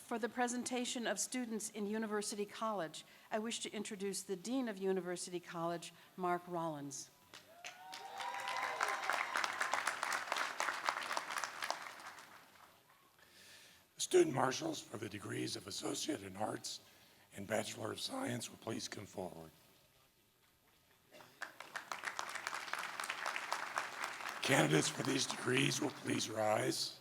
For the presentation of students in University College, I wish to introduce the Dean of University College, Mark Rollins. The student marshals for the degrees of Associate in Arts and Bachelor of Science will please come forward. Candidates for these degrees will please rise.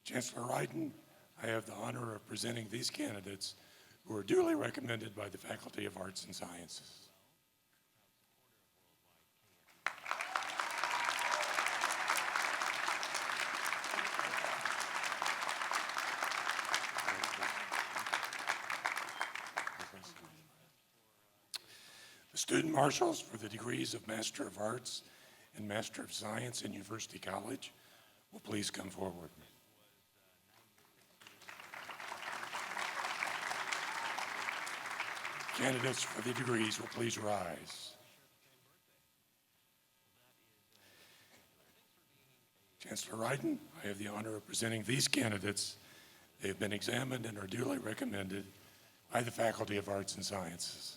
Chancellor Wrighton, I have the honor of presenting these candidates who are duly recommended by the Faculty of Arts and Sciences. The student marshals for the degrees of Master of Arts and Master of Science in University College will please come forward. Candidates for the degrees will please rise. Chancellor Wrighton, I have the honor of presenting these candidates. They have been examined and are duly recommended by the Faculty of Arts and Sciences.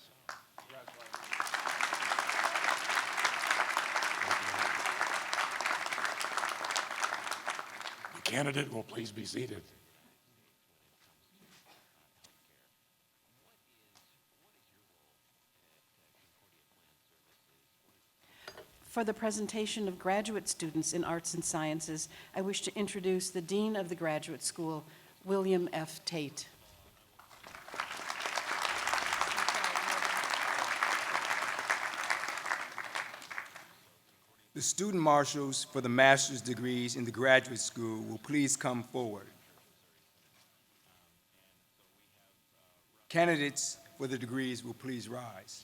The candidate will please be seated. For the presentation of graduate students in arts and sciences, I wish to introduce the Dean of the Graduate School, William F. Tate. The student marshals for the master's degrees in the graduate school will please come forward. Candidates for the degrees will please rise.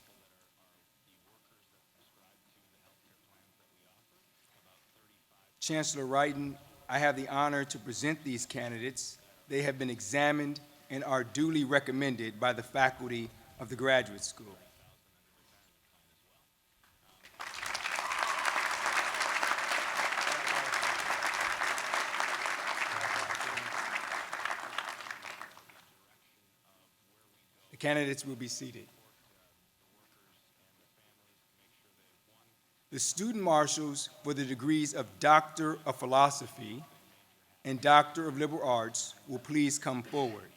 Chancellor Wrighton, I have the honor to present these candidates. They have been examined and are duly recommended by the faculty of the graduate school. The candidates will be seated. The student marshals for the degrees of Doctor of Philosophy and Doctor of Liberal Arts will please come forward.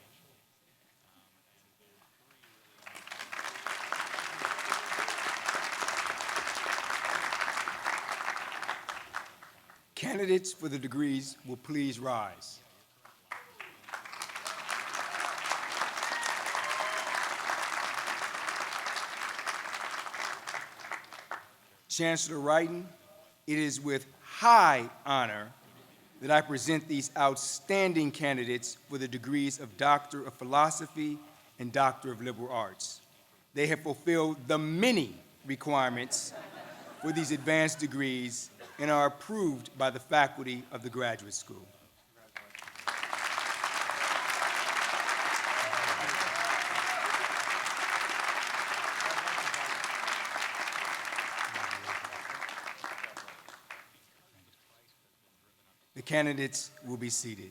Candidates for the degrees will please rise. Chancellor Wrighton, it is with high honor that I present these outstanding candidates for the degrees of Doctor of Philosophy and Doctor of Liberal Arts. They have fulfilled the many requirements for these advanced degrees and are approved by the faculty of the graduate school. The candidates will be seated.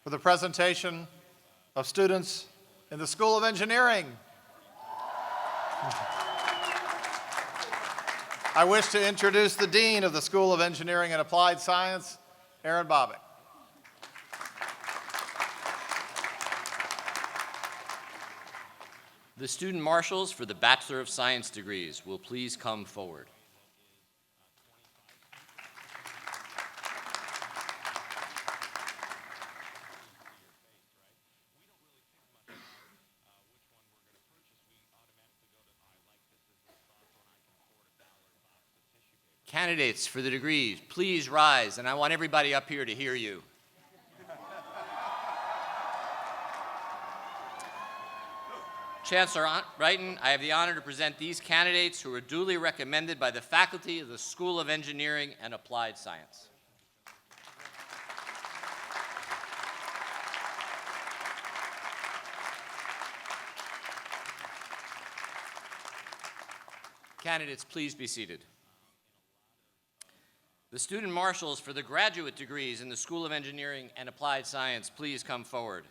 for the presentation of students in the School of Engineering. I wish to introduce the Dean of the School of Engineering and Applied Science, Aaron Bobick. The student marshals for the Bachelor of Science degrees will please come forward. Candidates for the degrees, please rise, and I want everybody up here to hear you. Chancellor Wrighton, I have the honor to present these candidates who are duly recommended by the faculty of the School of Engineering and Applied Science. Candidates, please be seated. The student marshals for the graduate degrees in the School of Engineering and Applied Science, please come forward.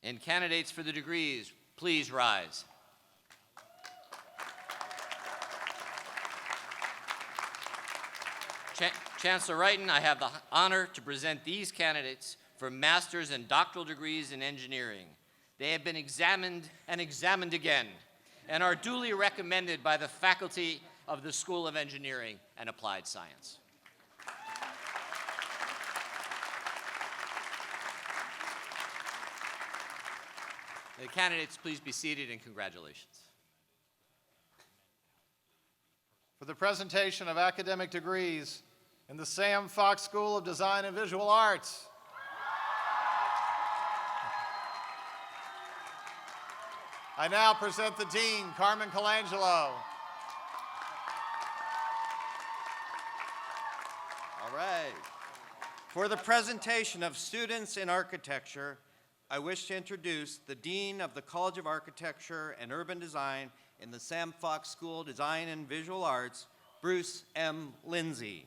And candidates for the degrees, please rise. Chancellor Wrighton, I have the honor to present these candidates for master's and doctoral degrees in engineering. They have been examined and examined again and are duly recommended by the faculty of the School of Engineering and Applied Science. The candidates, please be seated, and congratulations. For the presentation of academic degrees in the Sam Fox School of Design and Visual Arts. I now present the Dean, Carmen Colangelo. All right. For the presentation of students in architecture, I wish to introduce the Dean of the College of Architecture and Urban Design in the Sam Fox School of Design and Visual Arts, Bruce M. Lindsay.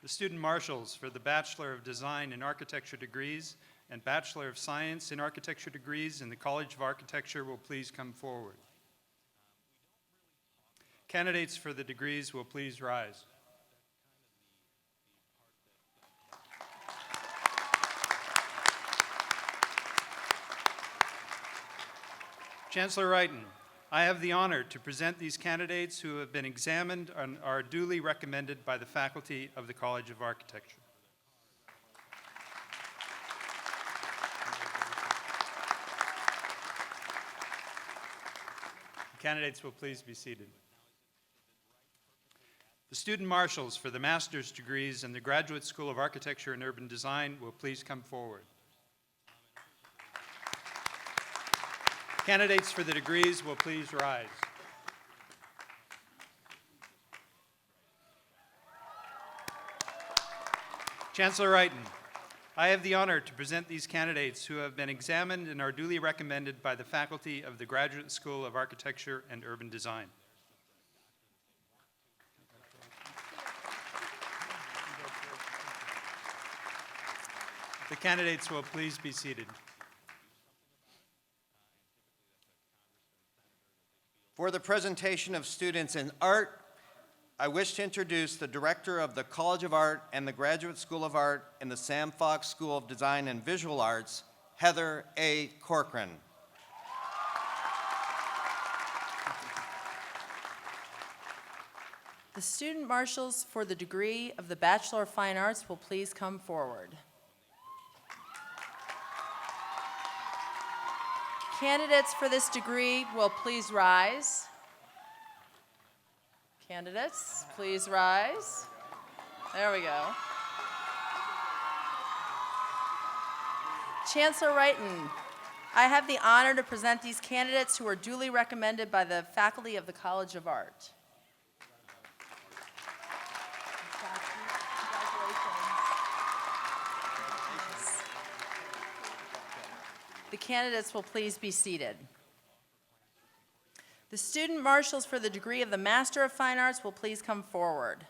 The student marshals for the Bachelor of Design in Architecture degrees and Bachelor of Science in Architecture degrees in the College of Architecture will please come forward. Candidates for the degrees will please rise. Chancellor Wrighton, I have the honor to present these candidates who have been examined and are duly recommended by the faculty of the College of Architecture. The candidates will please be seated. The student marshals for the master's degrees in the Graduate School of Architecture and Urban Design will please come forward. Candidates for the degrees will please rise. Chancellor Wrighton, I have the honor to present these candidates who have been examined and are duly recommended by the faculty of the Graduate School of Architecture and Urban Design. The candidates will please be seated. For the presentation of students in art, I wish to introduce the Director of the College of Art and the Graduate School of Art in the Sam Fox School of Design and Visual Arts, Heather A. Corcoran. The student marshals for the degree of the Bachelor of Fine Arts will please come forward. Candidates for this degree will please rise. Candidates, please rise. There we go. Chancellor Wrighton, I have the honor to present these candidates who are duly recommended by the faculty of the College of Art. The candidates will please be seated. The student marshals for the degree of the Master of Fine Arts will please come forward.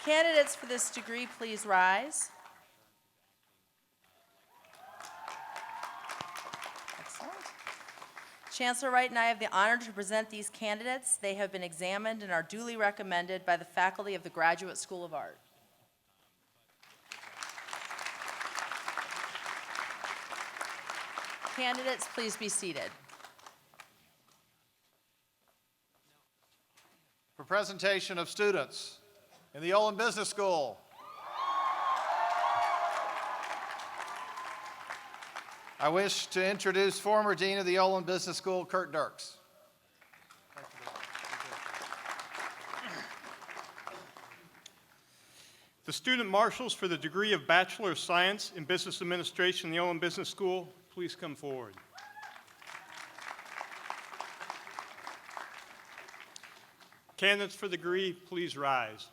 Candidates for this degree, please rise. Excellent. Chancellor Wright and I have the honor to present these candidates. They have been examined and are duly recommended by the faculty of the Graduate School of Art. Candidates, please be seated. For presentation of students in the Olin Business School, I wish to introduce former Dean of the Olin Business School, Kurt Dirks. The student marshals for the degree of Bachelor of Science in Business Administration in the Olin Business School, please come forward. Candidates for the degree, please rise.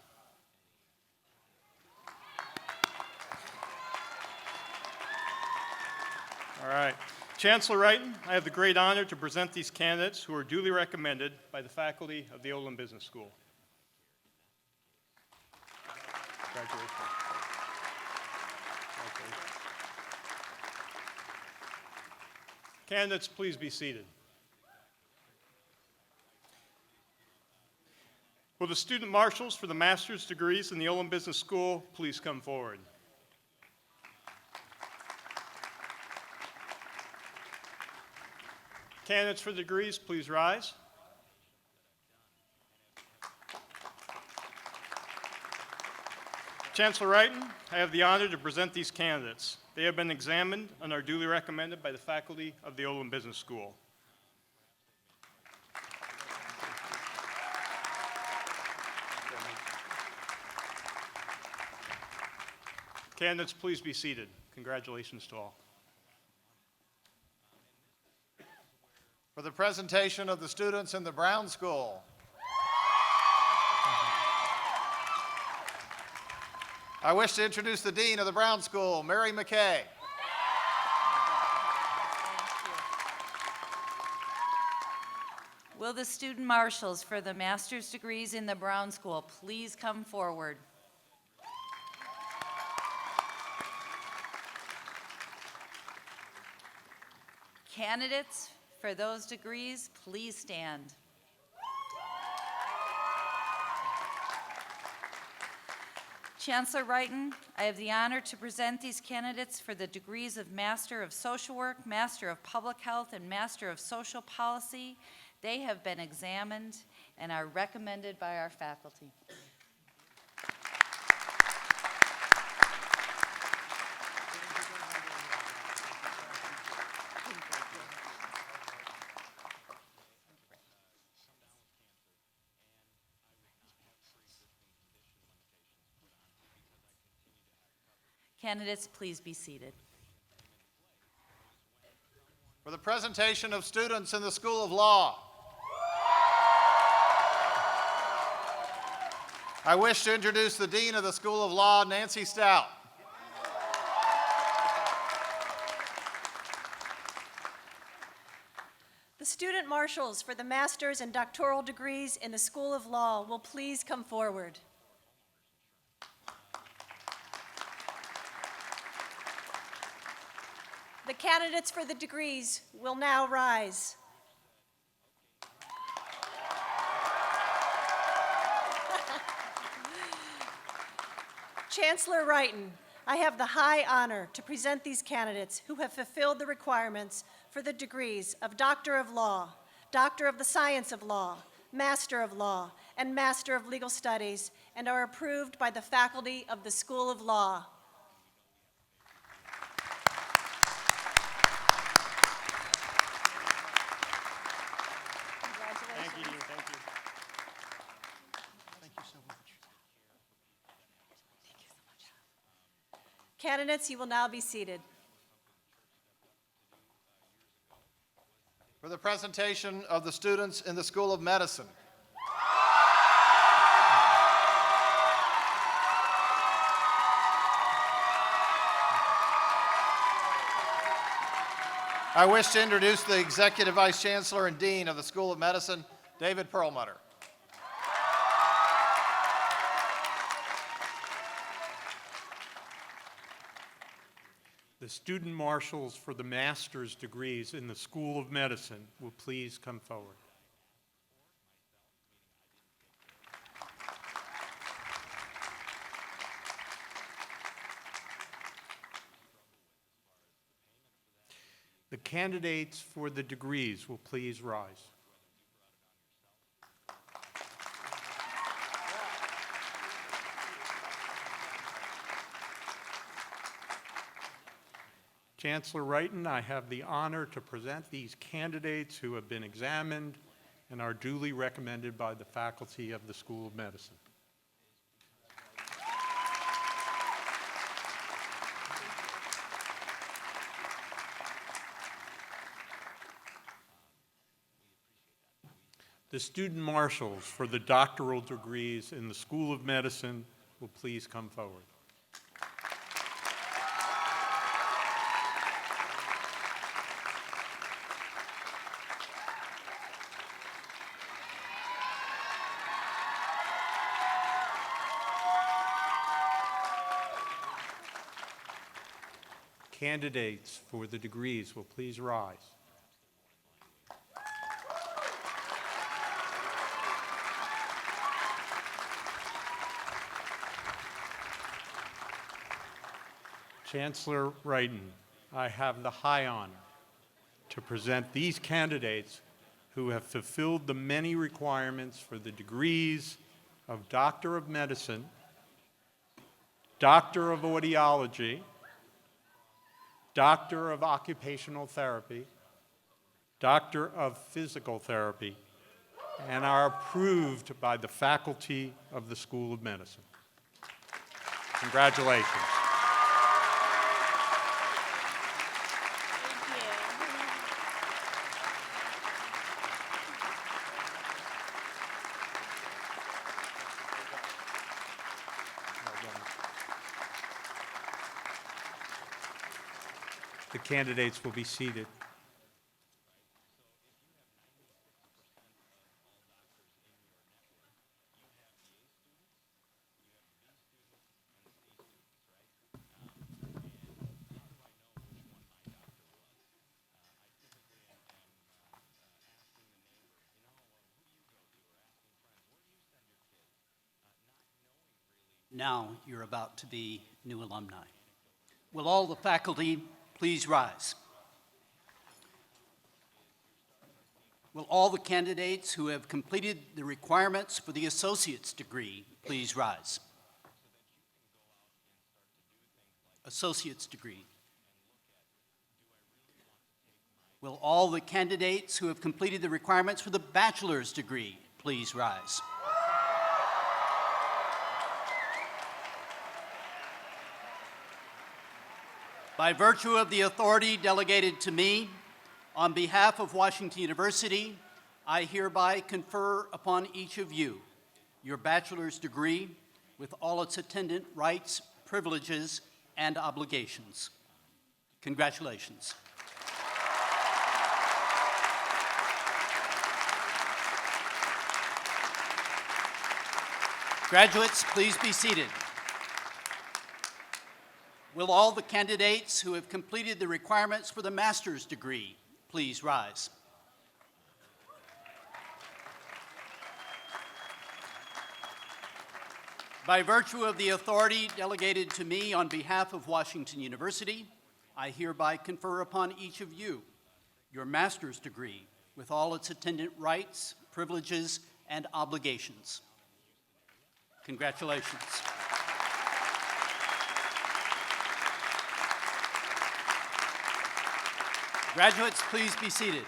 All right. Chancellor Wrighton, I have the great honor to present these candidates who are duly recommended by the faculty of the Olin Business School. Congratulations. Candidates, please be seated. Will the student marshals for the master's degrees in the Olin Business School please come forward? Candidates for the degrees, please rise. Chancellor Wrighton, I have the honor to present these candidates. They have been examined and are duly recommended by the faculty of the Olin Business School. Candidates, please be seated. Congratulations to all. For the presentation of the students in the Brown School, I wish to introduce the Dean of the Brown School, Mary McKay. Will the student marshals for the master's degrees in the Brown School please come forward? Candidates for those degrees, please stand. Chancellor Wrighton, I have the honor to present these candidates for the degrees of Master of Social Work, Master of Public Health, and Master of Social Policy. They have been examined and are recommended by our faculty. Candidates, please be seated. For the presentation of students in the School of Law, I wish to introduce the Dean of the School of Law, Nancy Stout. The student marshals for the master's and doctoral degrees in the School of Law will please come forward. The candidates for the degrees will now rise. Chancellor Wrighton, I have the high honor to present these candidates who have fulfilled the requirements for the degrees of Doctor of Law, Doctor of the Science of Law, Master of Law, and Master of Legal Studies, and are approved by the faculty of the School of Law. Thank you, Dean. Thank you. Thank you so much. Candidates, you will now be seated. For the presentation of the students in the School of Medicine, I wish to introduce the Executive Vice Chancellor and Dean of the School of Medicine, David Perlmutter. The student marshals for the master's degrees in the School of Medicine will please come forward. The candidates for the degrees will please rise. Chancellor Wrighton, I have the honor to present these candidates who have been examined and are duly recommended by the faculty of the School of Medicine. The student marshals for the doctoral degrees in the School of Medicine will please come forward. Candidates for the degrees will please rise. Chancellor Wrighton, I have the high honor to present these candidates who have fulfilled the many requirements for the degrees of Doctor of Medicine, Doctor of Audiology, Doctor of Occupational Therapy, Doctor of Physical Therapy, and are approved by the faculty of the School of Medicine. Congratulations. The candidates will be seated. Now you're about to be new alumni. Will all the faculty please rise? Will all the candidates who have completed the requirements for the associate's degree please rise? Associate's degree. Will all the candidates who have completed the requirements for the bachelor's degree please rise? By virtue of the authority delegated to me, on behalf of Washington University, I hereby confer upon each of you your bachelor's degree with all its attendant rights, privileges, and obligations. Congratulations. Graduates, please be seated. Will all the candidates who have completed the requirements for the master's degree please rise? By virtue of the authority delegated to me on behalf of Washington University, I hereby confer upon each of you your master's degree with all its attendant rights, privileges, and obligations. Congratulations. Graduates, please be seated.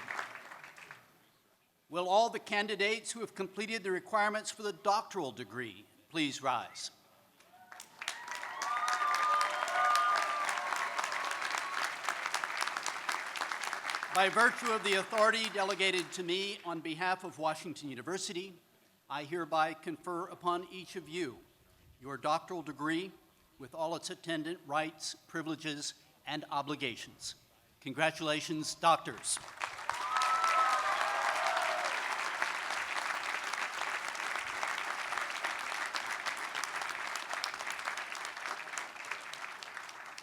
Will all the candidates who have completed the requirements for the doctoral degree please rise? By virtue of the authority delegated to me on behalf of Washington University, I hereby confer upon each of you your doctoral degree with all its attendant rights, privileges, and obligations. Congratulations, doctors.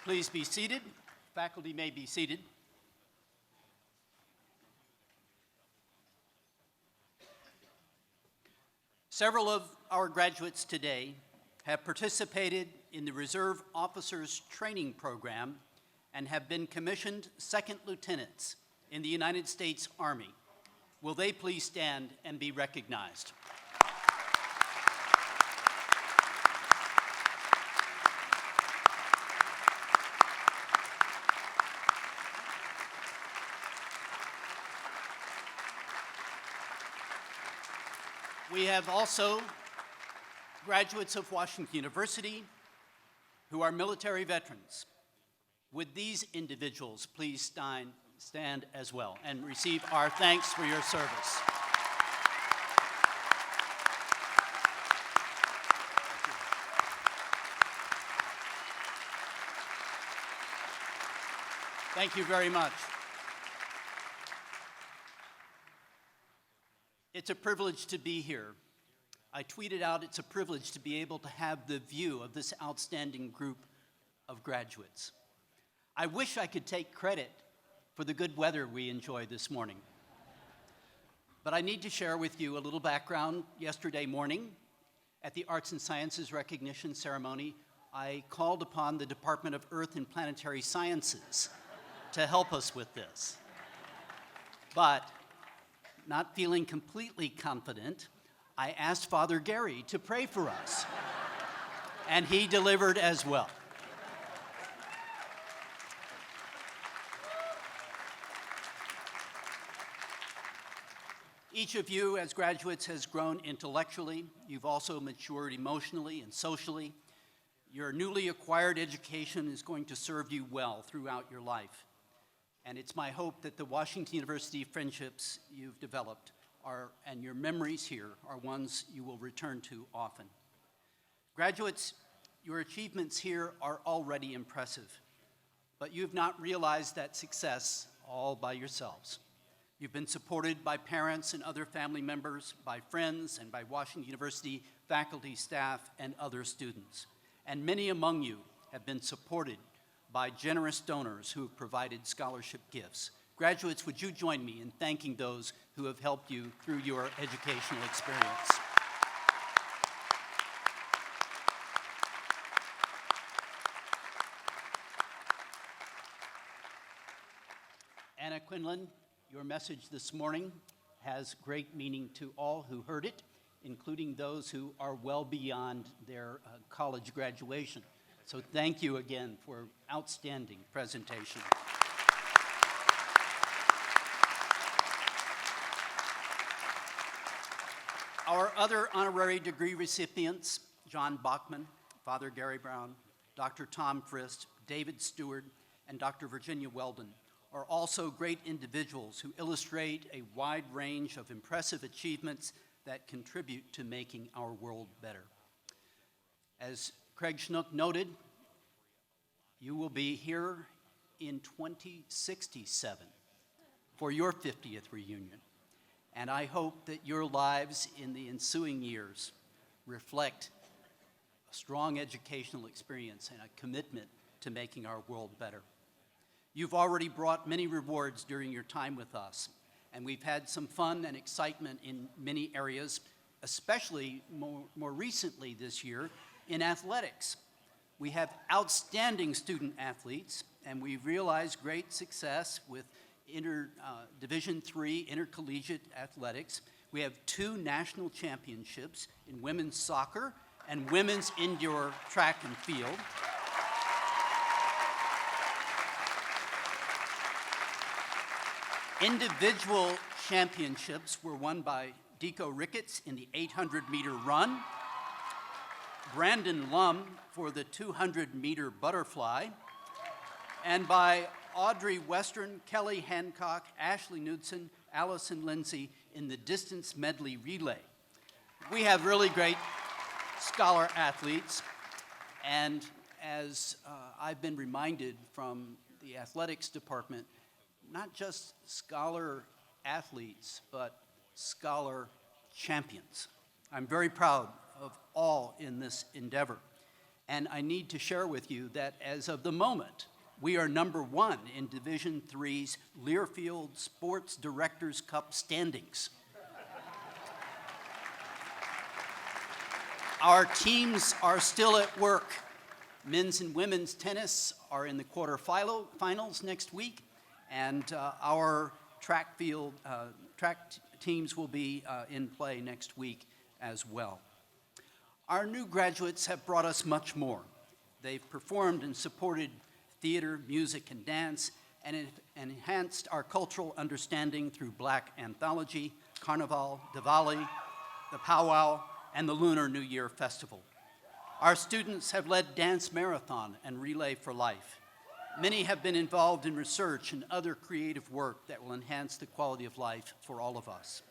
Please be seated. Faculty may be seated. Several of our graduates today have participated in the Reserve Officers Training Program and have been commissioned second lieutenants in the United States Army. Will they please stand and be recognized? We have also graduates of Washington University who are military veterans. Would these individuals please stand as well and receive our thanks for your service? Thank you very much. It's a privilege to be here. I tweeted out, it's a privilege to be able to have the view of this outstanding group of graduates. I wish I could take credit for the good weather we enjoy this morning. But I need to share with you a little background. Yesterday morning, at the Arts and Sciences recognition ceremony, I called upon the Department of Earth and Planetary Sciences to help us with this. But not feeling completely confident, I asked Father Gary to pray for us, and he delivered as well. Each of you as graduates has grown intellectually. You've also matured emotionally and socially. Your newly acquired education is going to serve you well throughout your life. And it's my hope that the Washington University friendships you've developed and your memories here are ones you will return to often. Graduates, your achievements here are already impressive, but you've not realized that success all by yourselves. You've been supported by parents and other family members, by friends, and by Washington University faculty, staff, and other students. And many among you have been supported by generous donors who have provided scholarship gifts. Graduates, would you join me in thanking those who have helped you through your educational experience? Anna Quindlen, your message this morning has great meaning to all who heard it, including those who are well beyond their college graduation. So thank you again for outstanding presentation. Our other honorary degree recipients, John Bachman, Father Gary Brown, Dr. Tom Frist, David Stewart, and Dr. Virginia Weldon, are also great individuals who illustrate a wide range of impressive achievements that contribute to making our world better. As Craig Schnook noted, you will be here in 2067 for your 50th reunion. And I hope that your lives in the ensuing years reflect a strong educational experience and a commitment to making our world better. You've already brought many rewards during your time with us, and we've had some fun and excitement in many areas, especially more recently this year in athletics. We have outstanding student athletes, and we've realized great success with Division III intercollegiate athletics. We have 2 national championships in women's soccer and women's indoor track and field. Individual championships were won by Deco Ricketts in the 800-meter run, Brandon Lum for the 200-meter butterfly, and by Audrey Western, Kelly Hancock, Ashley Knudsen, Allison Lindsay in the distance medley relay. We have really great scholar athletes, and as I've been reminded from the athletics department, not just scholar athletes, but scholar champions. I'm very proud of all in this endeavor. And I need to share with you that as of the moment, we are #1 in Division III's Learfield Sports Directors Cup standings. Our teams are still at work. Men's and women's tennis are in the quarterfinals next week, and our track teams will be in play next week as well. Our new graduates have brought us much more. They've performed and supported theater, music, and dance, and enhanced our cultural understanding through Black Anthology, Carnival, Diwali, the Powwow, and the Lunar New Year Festival. Our students have led Dance Marathon and Relay for Life. Many have been involved in research and other creative work that will enhance the quality of life for all of us.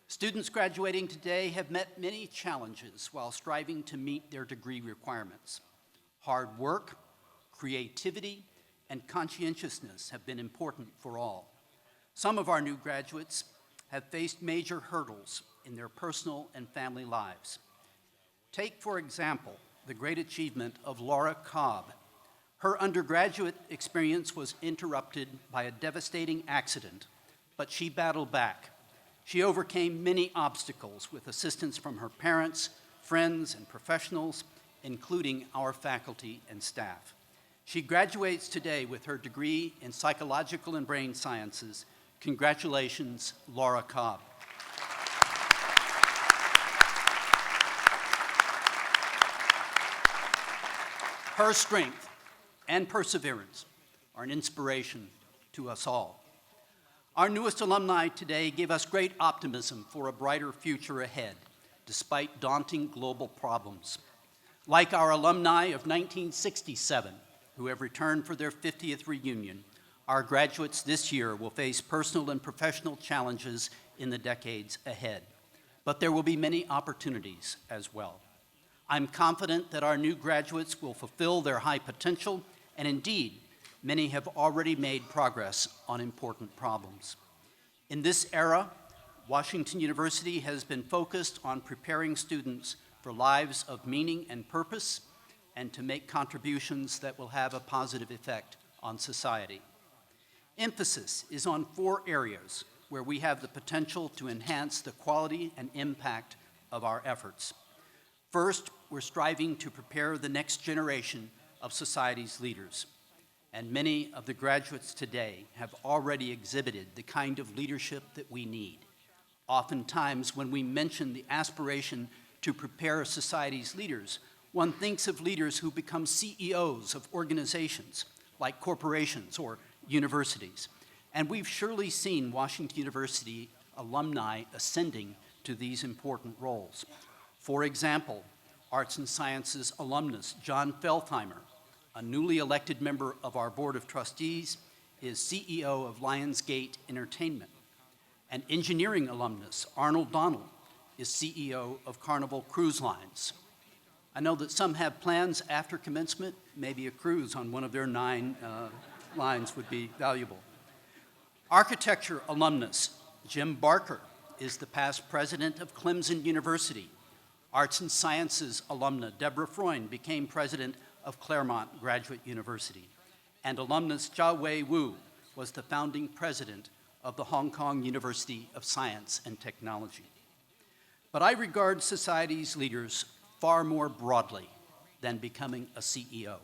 Students graduating today have met many challenges while striving to meet their degree requirements. Hard work, creativity, and conscientiousness have been important for all. Some of our new graduates have faced major hurdles in their personal and family lives. Take, for example, the great achievement of Laura Cobb. Her undergraduate experience was interrupted by a devastating accident, but she battled back. She overcame many obstacles with assistance from her parents, friends, and professionals, including our faculty and staff. She graduates today with her degree in psychological and brain sciences. Congratulations, Laura Cobb. Her strength and perseverance are an inspiration to us all. Our newest alumni today give us great optimism for a brighter future ahead, despite daunting global problems. Like our alumni of 1967, who have returned for their 50th reunion, our graduates this year will face personal and professional challenges in the decades ahead. But there will be many opportunities as well. I'm confident that our new graduates will fulfill their high potential, and indeed, many have already made progress on important problems. In this era, Washington University has been focused on preparing students for lives of meaning and purpose, and to make contributions that will have a positive effect on society. Emphasis is on 4 areas where we have the potential to enhance the quality and impact of our efforts. First, we're striving to prepare the next generation of society's leaders. And many of the graduates today have already exhibited the kind of leadership that we need. Oftentimes, when we mention the aspiration to prepare society's leaders, one thinks of leaders who become CEOs of organizations like corporations or universities. And we've surely seen Washington University alumni ascending to these important roles. For example, Arts and Sciences alumnus John Feldheimer, a newly elected member of our Board of Trustees, is CEO of Lionsgate Entertainment. An engineering alumnus, Arnold Donald, is CEO of Carnival Cruise Lines. I know that some have plans after commencement. Maybe a cruise on one of their 9 lines would be valuable. Architecture alumnus Jim Barker is the past president of Clemson University. Arts and Sciences alumna Deborah Freund became president of Claremont Graduate University. And alumnus Jia Wei Wu was the founding president of the Hong Kong University of Science and Technology. But I regard society's leaders far more broadly than becoming a CEO.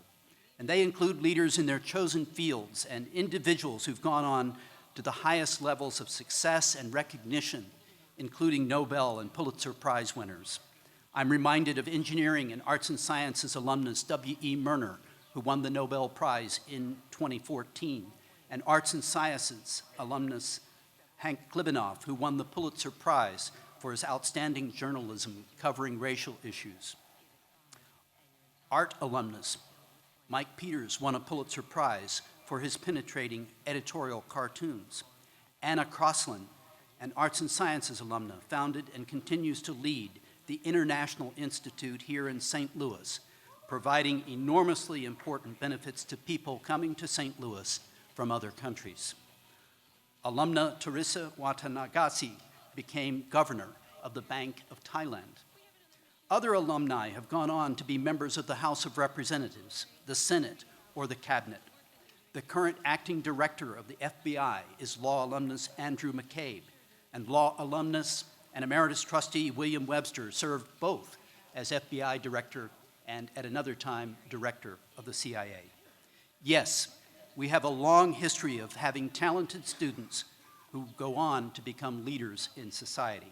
And they include leaders in their chosen fields and individuals who've gone on to the highest levels of success and recognition, including Nobel and Pulitzer Prize winners. I'm reminded of engineering and arts and sciences alumnus W.E. Murner, who won the Nobel Prize in 2014, and arts and sciences alumnus Hank Klibanoff, who won the Pulitzer Prize for his outstanding journalism covering racial issues. Art alumnus Mike Peters won a Pulitzer Prize for his penetrating editorial cartoons. Anna Quindlen, an arts and sciences alumna, founded and continues to lead the International Institute here in St. Louis, providing enormously important benefits to people coming to St. Louis from other countries. Alumna Teresa Watanagasi became governor of the Bank of Thailand. Other alumni have gone on to be members of the House of Representatives, the Senate, or the Cabinet. The current acting director of the FBI is law alumnus Andrew McCabe, and law alumnus and emeritus trustee William Webster served both as FBI director and at another time director of the CIA. Yes, we have a long history of having talented students who go on to become leaders in society,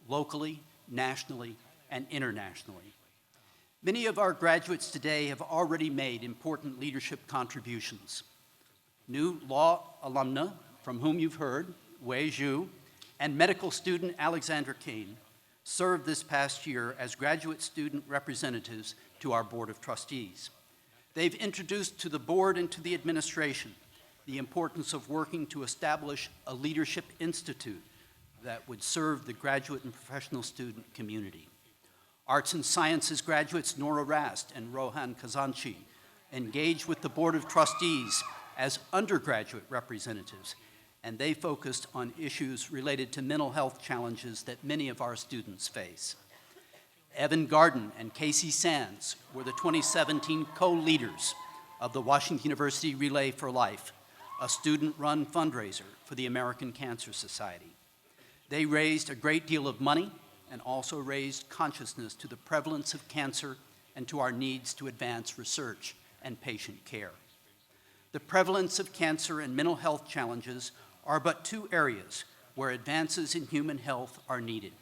locally, nationally, and internationally. Many of our graduates today have already made important leadership contributions. New law alumna, from whom you've heard, Wei Zhu, and medical student Alexandra Kane, served this past year as graduate student representatives to our Board of Trustees. They've introduced to the board and to the administration the importance of working to establish a leadership institute that would serve the graduate and professional student community. Arts and Sciences graduates Nora Rast and Rohan Kazanchi engaged with the Board of Trustees as undergraduate representatives, and they focused on issues related to mental health challenges that many of our students face. Evan Garden and Casey Sands were the 2017 co-leaders of the Washington University Relay for Life, a student-run fundraiser for the American Cancer Society. They raised a great deal of money and also raised consciousness to the prevalence of cancer and to our needs to advance research and patient care. The prevalence of cancer and mental health challenges are but two areas where advances in human health are needed.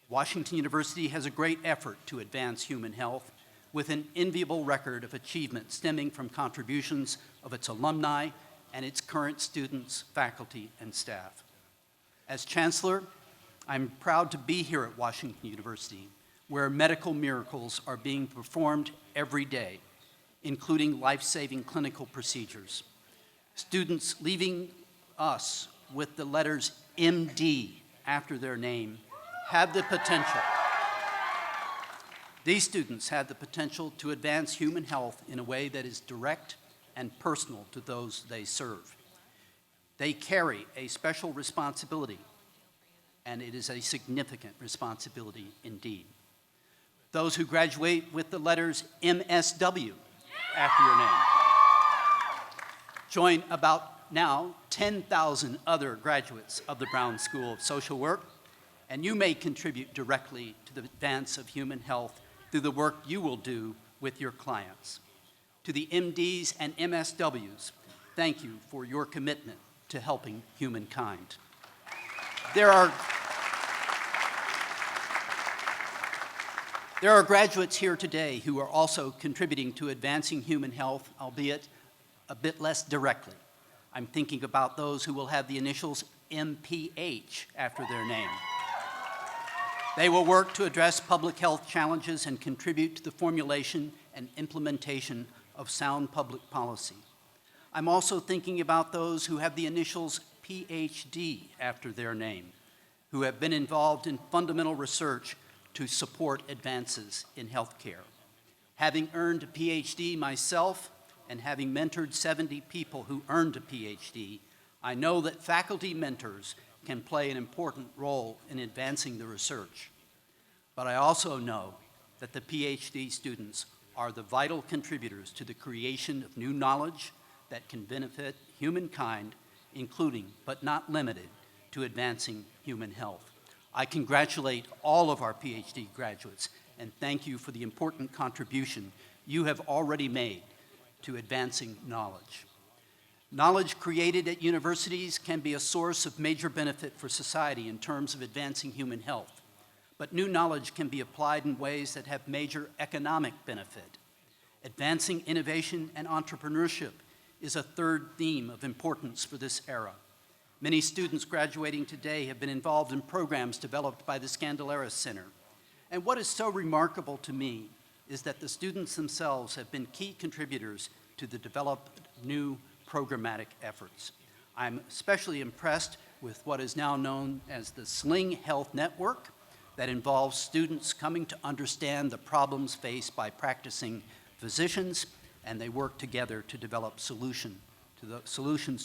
Washington University has a great effort to advance human health with an enviable record of achievement stemming from contributions of its alumni and its current students, faculty, and staff. As Chancellor, I'm proud to be here at Washington University, where medical miracles are being performed every day, including life-saving clinical procedures. Students leaving us with the letters MD after their name have the potential. These students have the potential to advance human health in a way that is direct and personal to those they serve. They carry a special responsibility, and it is a significant responsibility indeed. Those who graduate with the letters MSW after your name join about now 10,000 other graduates of the Brown School of Social Work, and you may contribute directly to the advance of human health through the work you will do with your clients. To the MDs and MSWs, thank you for your commitment to helping humankind. There are graduates here today who are also contributing to advancing human health, albeit a bit less directly. I'm thinking about those who will have the initials MPH after their name. They will work to address public health challenges and contribute to the formulation and implementation of sound public policy. I'm also thinking about those who have the initials PhD after their name, who have been involved in fundamental research to support advances in healthcare. Having earned a PhD myself and having mentored 70 people who earned a PhD, I know that faculty mentors can play an important role in advancing the research. But I also know that the PhD students are the vital contributors to the creation of new knowledge that can benefit humankind, including, but not limited, to advancing human health. I congratulate all of our PhD graduates and thank you for the important contribution you have already made to advancing knowledge. Knowledge created at universities can be a source of major benefit for society in terms of advancing human health, but new knowledge can be applied in ways that have major economic benefit. Advancing innovation and entrepreneurship is a third theme of importance for this era. Many students graduating today have been involved in programs developed by the Scandalaris Center. And what is so remarkable to me is that the students themselves have been key contributors to the development of new programmatic efforts. I'm especially impressed with what is now known as the Sling Health Network that involves students coming to understand the problems faced by practicing physicians, and they work together to develop solutions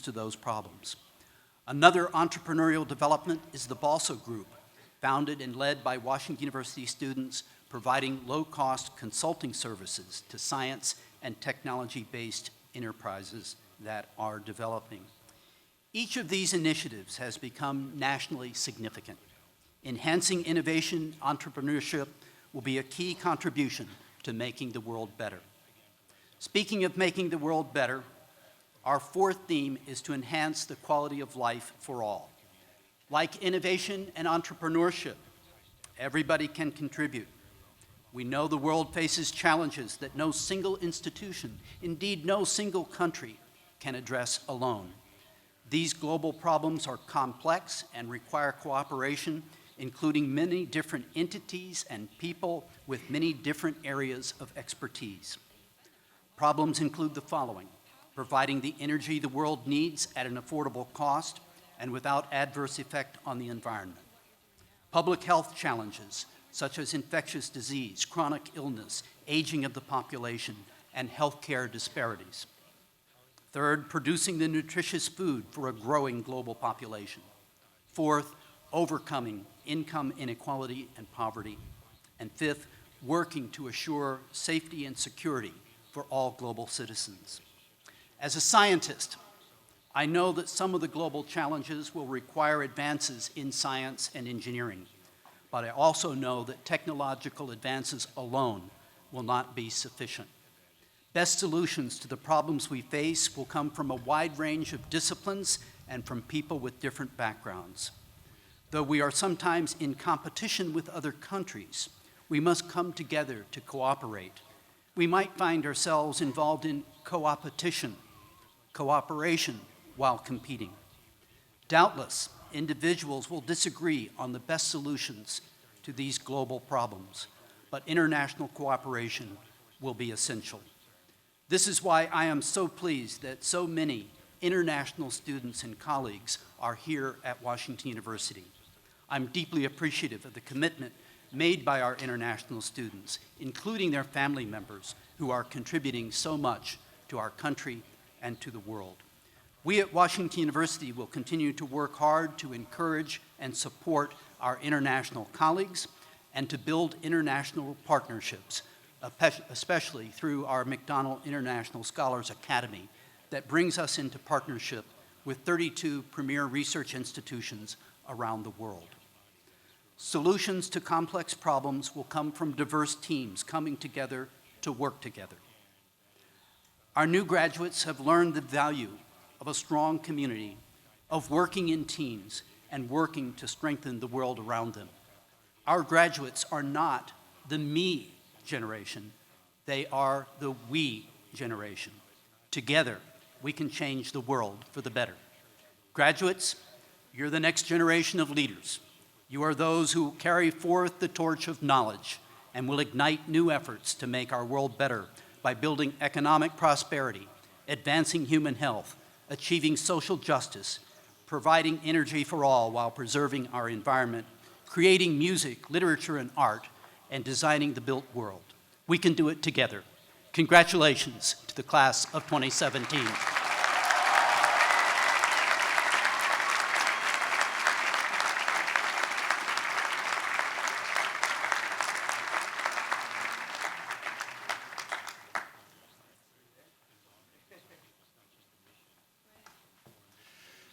to those problems. Another entrepreneurial development is the Balsa Group, founded and led by Washington University students providing low-cost consulting services to science and technology-based enterprises that are developing. Each of these initiatives has become nationally significant. Enhancing innovation entrepreneurship will be a key contribution to making the world better. Speaking of making the world better, our fourth theme is to enhance the quality of life for all. Like innovation and entrepreneurship, everybody can contribute. We know the world faces challenges that no single institution, indeed no single country, can address alone. These global problems are complex and require cooperation, including many different entities and people with many different areas of expertise. Problems include the following: providing the energy the world needs at an affordable cost and without adverse effect on the environment. Public health challenges, such as infectious disease, chronic illness, aging of the population, and healthcare disparities. Third, producing the nutritious food for a growing global population. Fourth, overcoming income inequality and poverty. And fifth, working to assure safety and security for all global citizens. As a scientist, I know that some of the global challenges will require advances in science and engineering, but I also know that technological advances alone will not be sufficient. Best solutions to the problems we face will come from a wide range of disciplines and from people with different backgrounds. Though we are sometimes in competition with other countries, we must come together to cooperate. We might find ourselves involved in co-opetition, cooperation while competing. Doubtless, individuals will disagree on the best solutions to these global problems, but international cooperation will be essential. This is why I am so pleased that so many international students and colleagues are here at Washington University. I'm deeply appreciative of the commitment made by our international students, including their family members, who are contributing so much to our country and to the world. We at Washington University will continue to work hard to encourage and support our international colleagues and to build international partnerships, especially through our McDonnell International Scholars Academy that brings us into partnership with 32 premier research institutions around the world. Solutions to complex problems will come from diverse teams coming together to work together. Our new graduates have learned the value of a strong community, of working in teams, and working to strengthen the world around them. Our graduates are not the me generation, they are the we generation. Together, we can change the world for the better. Graduates, you're the next generation of leaders. You are those who carry forth the torch of knowledge and will ignite new efforts to make our world better by building economic prosperity, advancing human health, achieving social justice, providing energy for all while preserving our environment, creating music, literature, and art, and designing the built world. We can do it together. Congratulations to the class of 2017.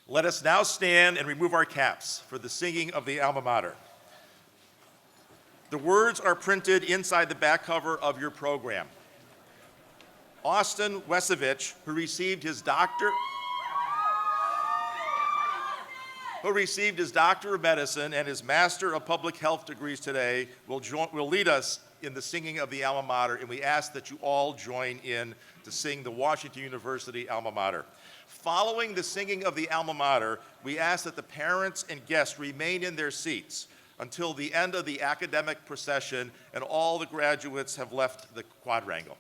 Let us now stand and remove our caps for the singing of the Alma Mater. The words are printed inside the back cover of your program. Austin Wesevich, who received his Doctor of Medicine and his Master of Public Health degrees today, will lead us in the singing of the Alma Mater, and we ask that you all join in to sing the Washington University Alma Mater. Following the singing of the Alma Mater, we ask that the parents and guests remain in their seats until the end of the academic procession and all the graduates have left the quadrangle.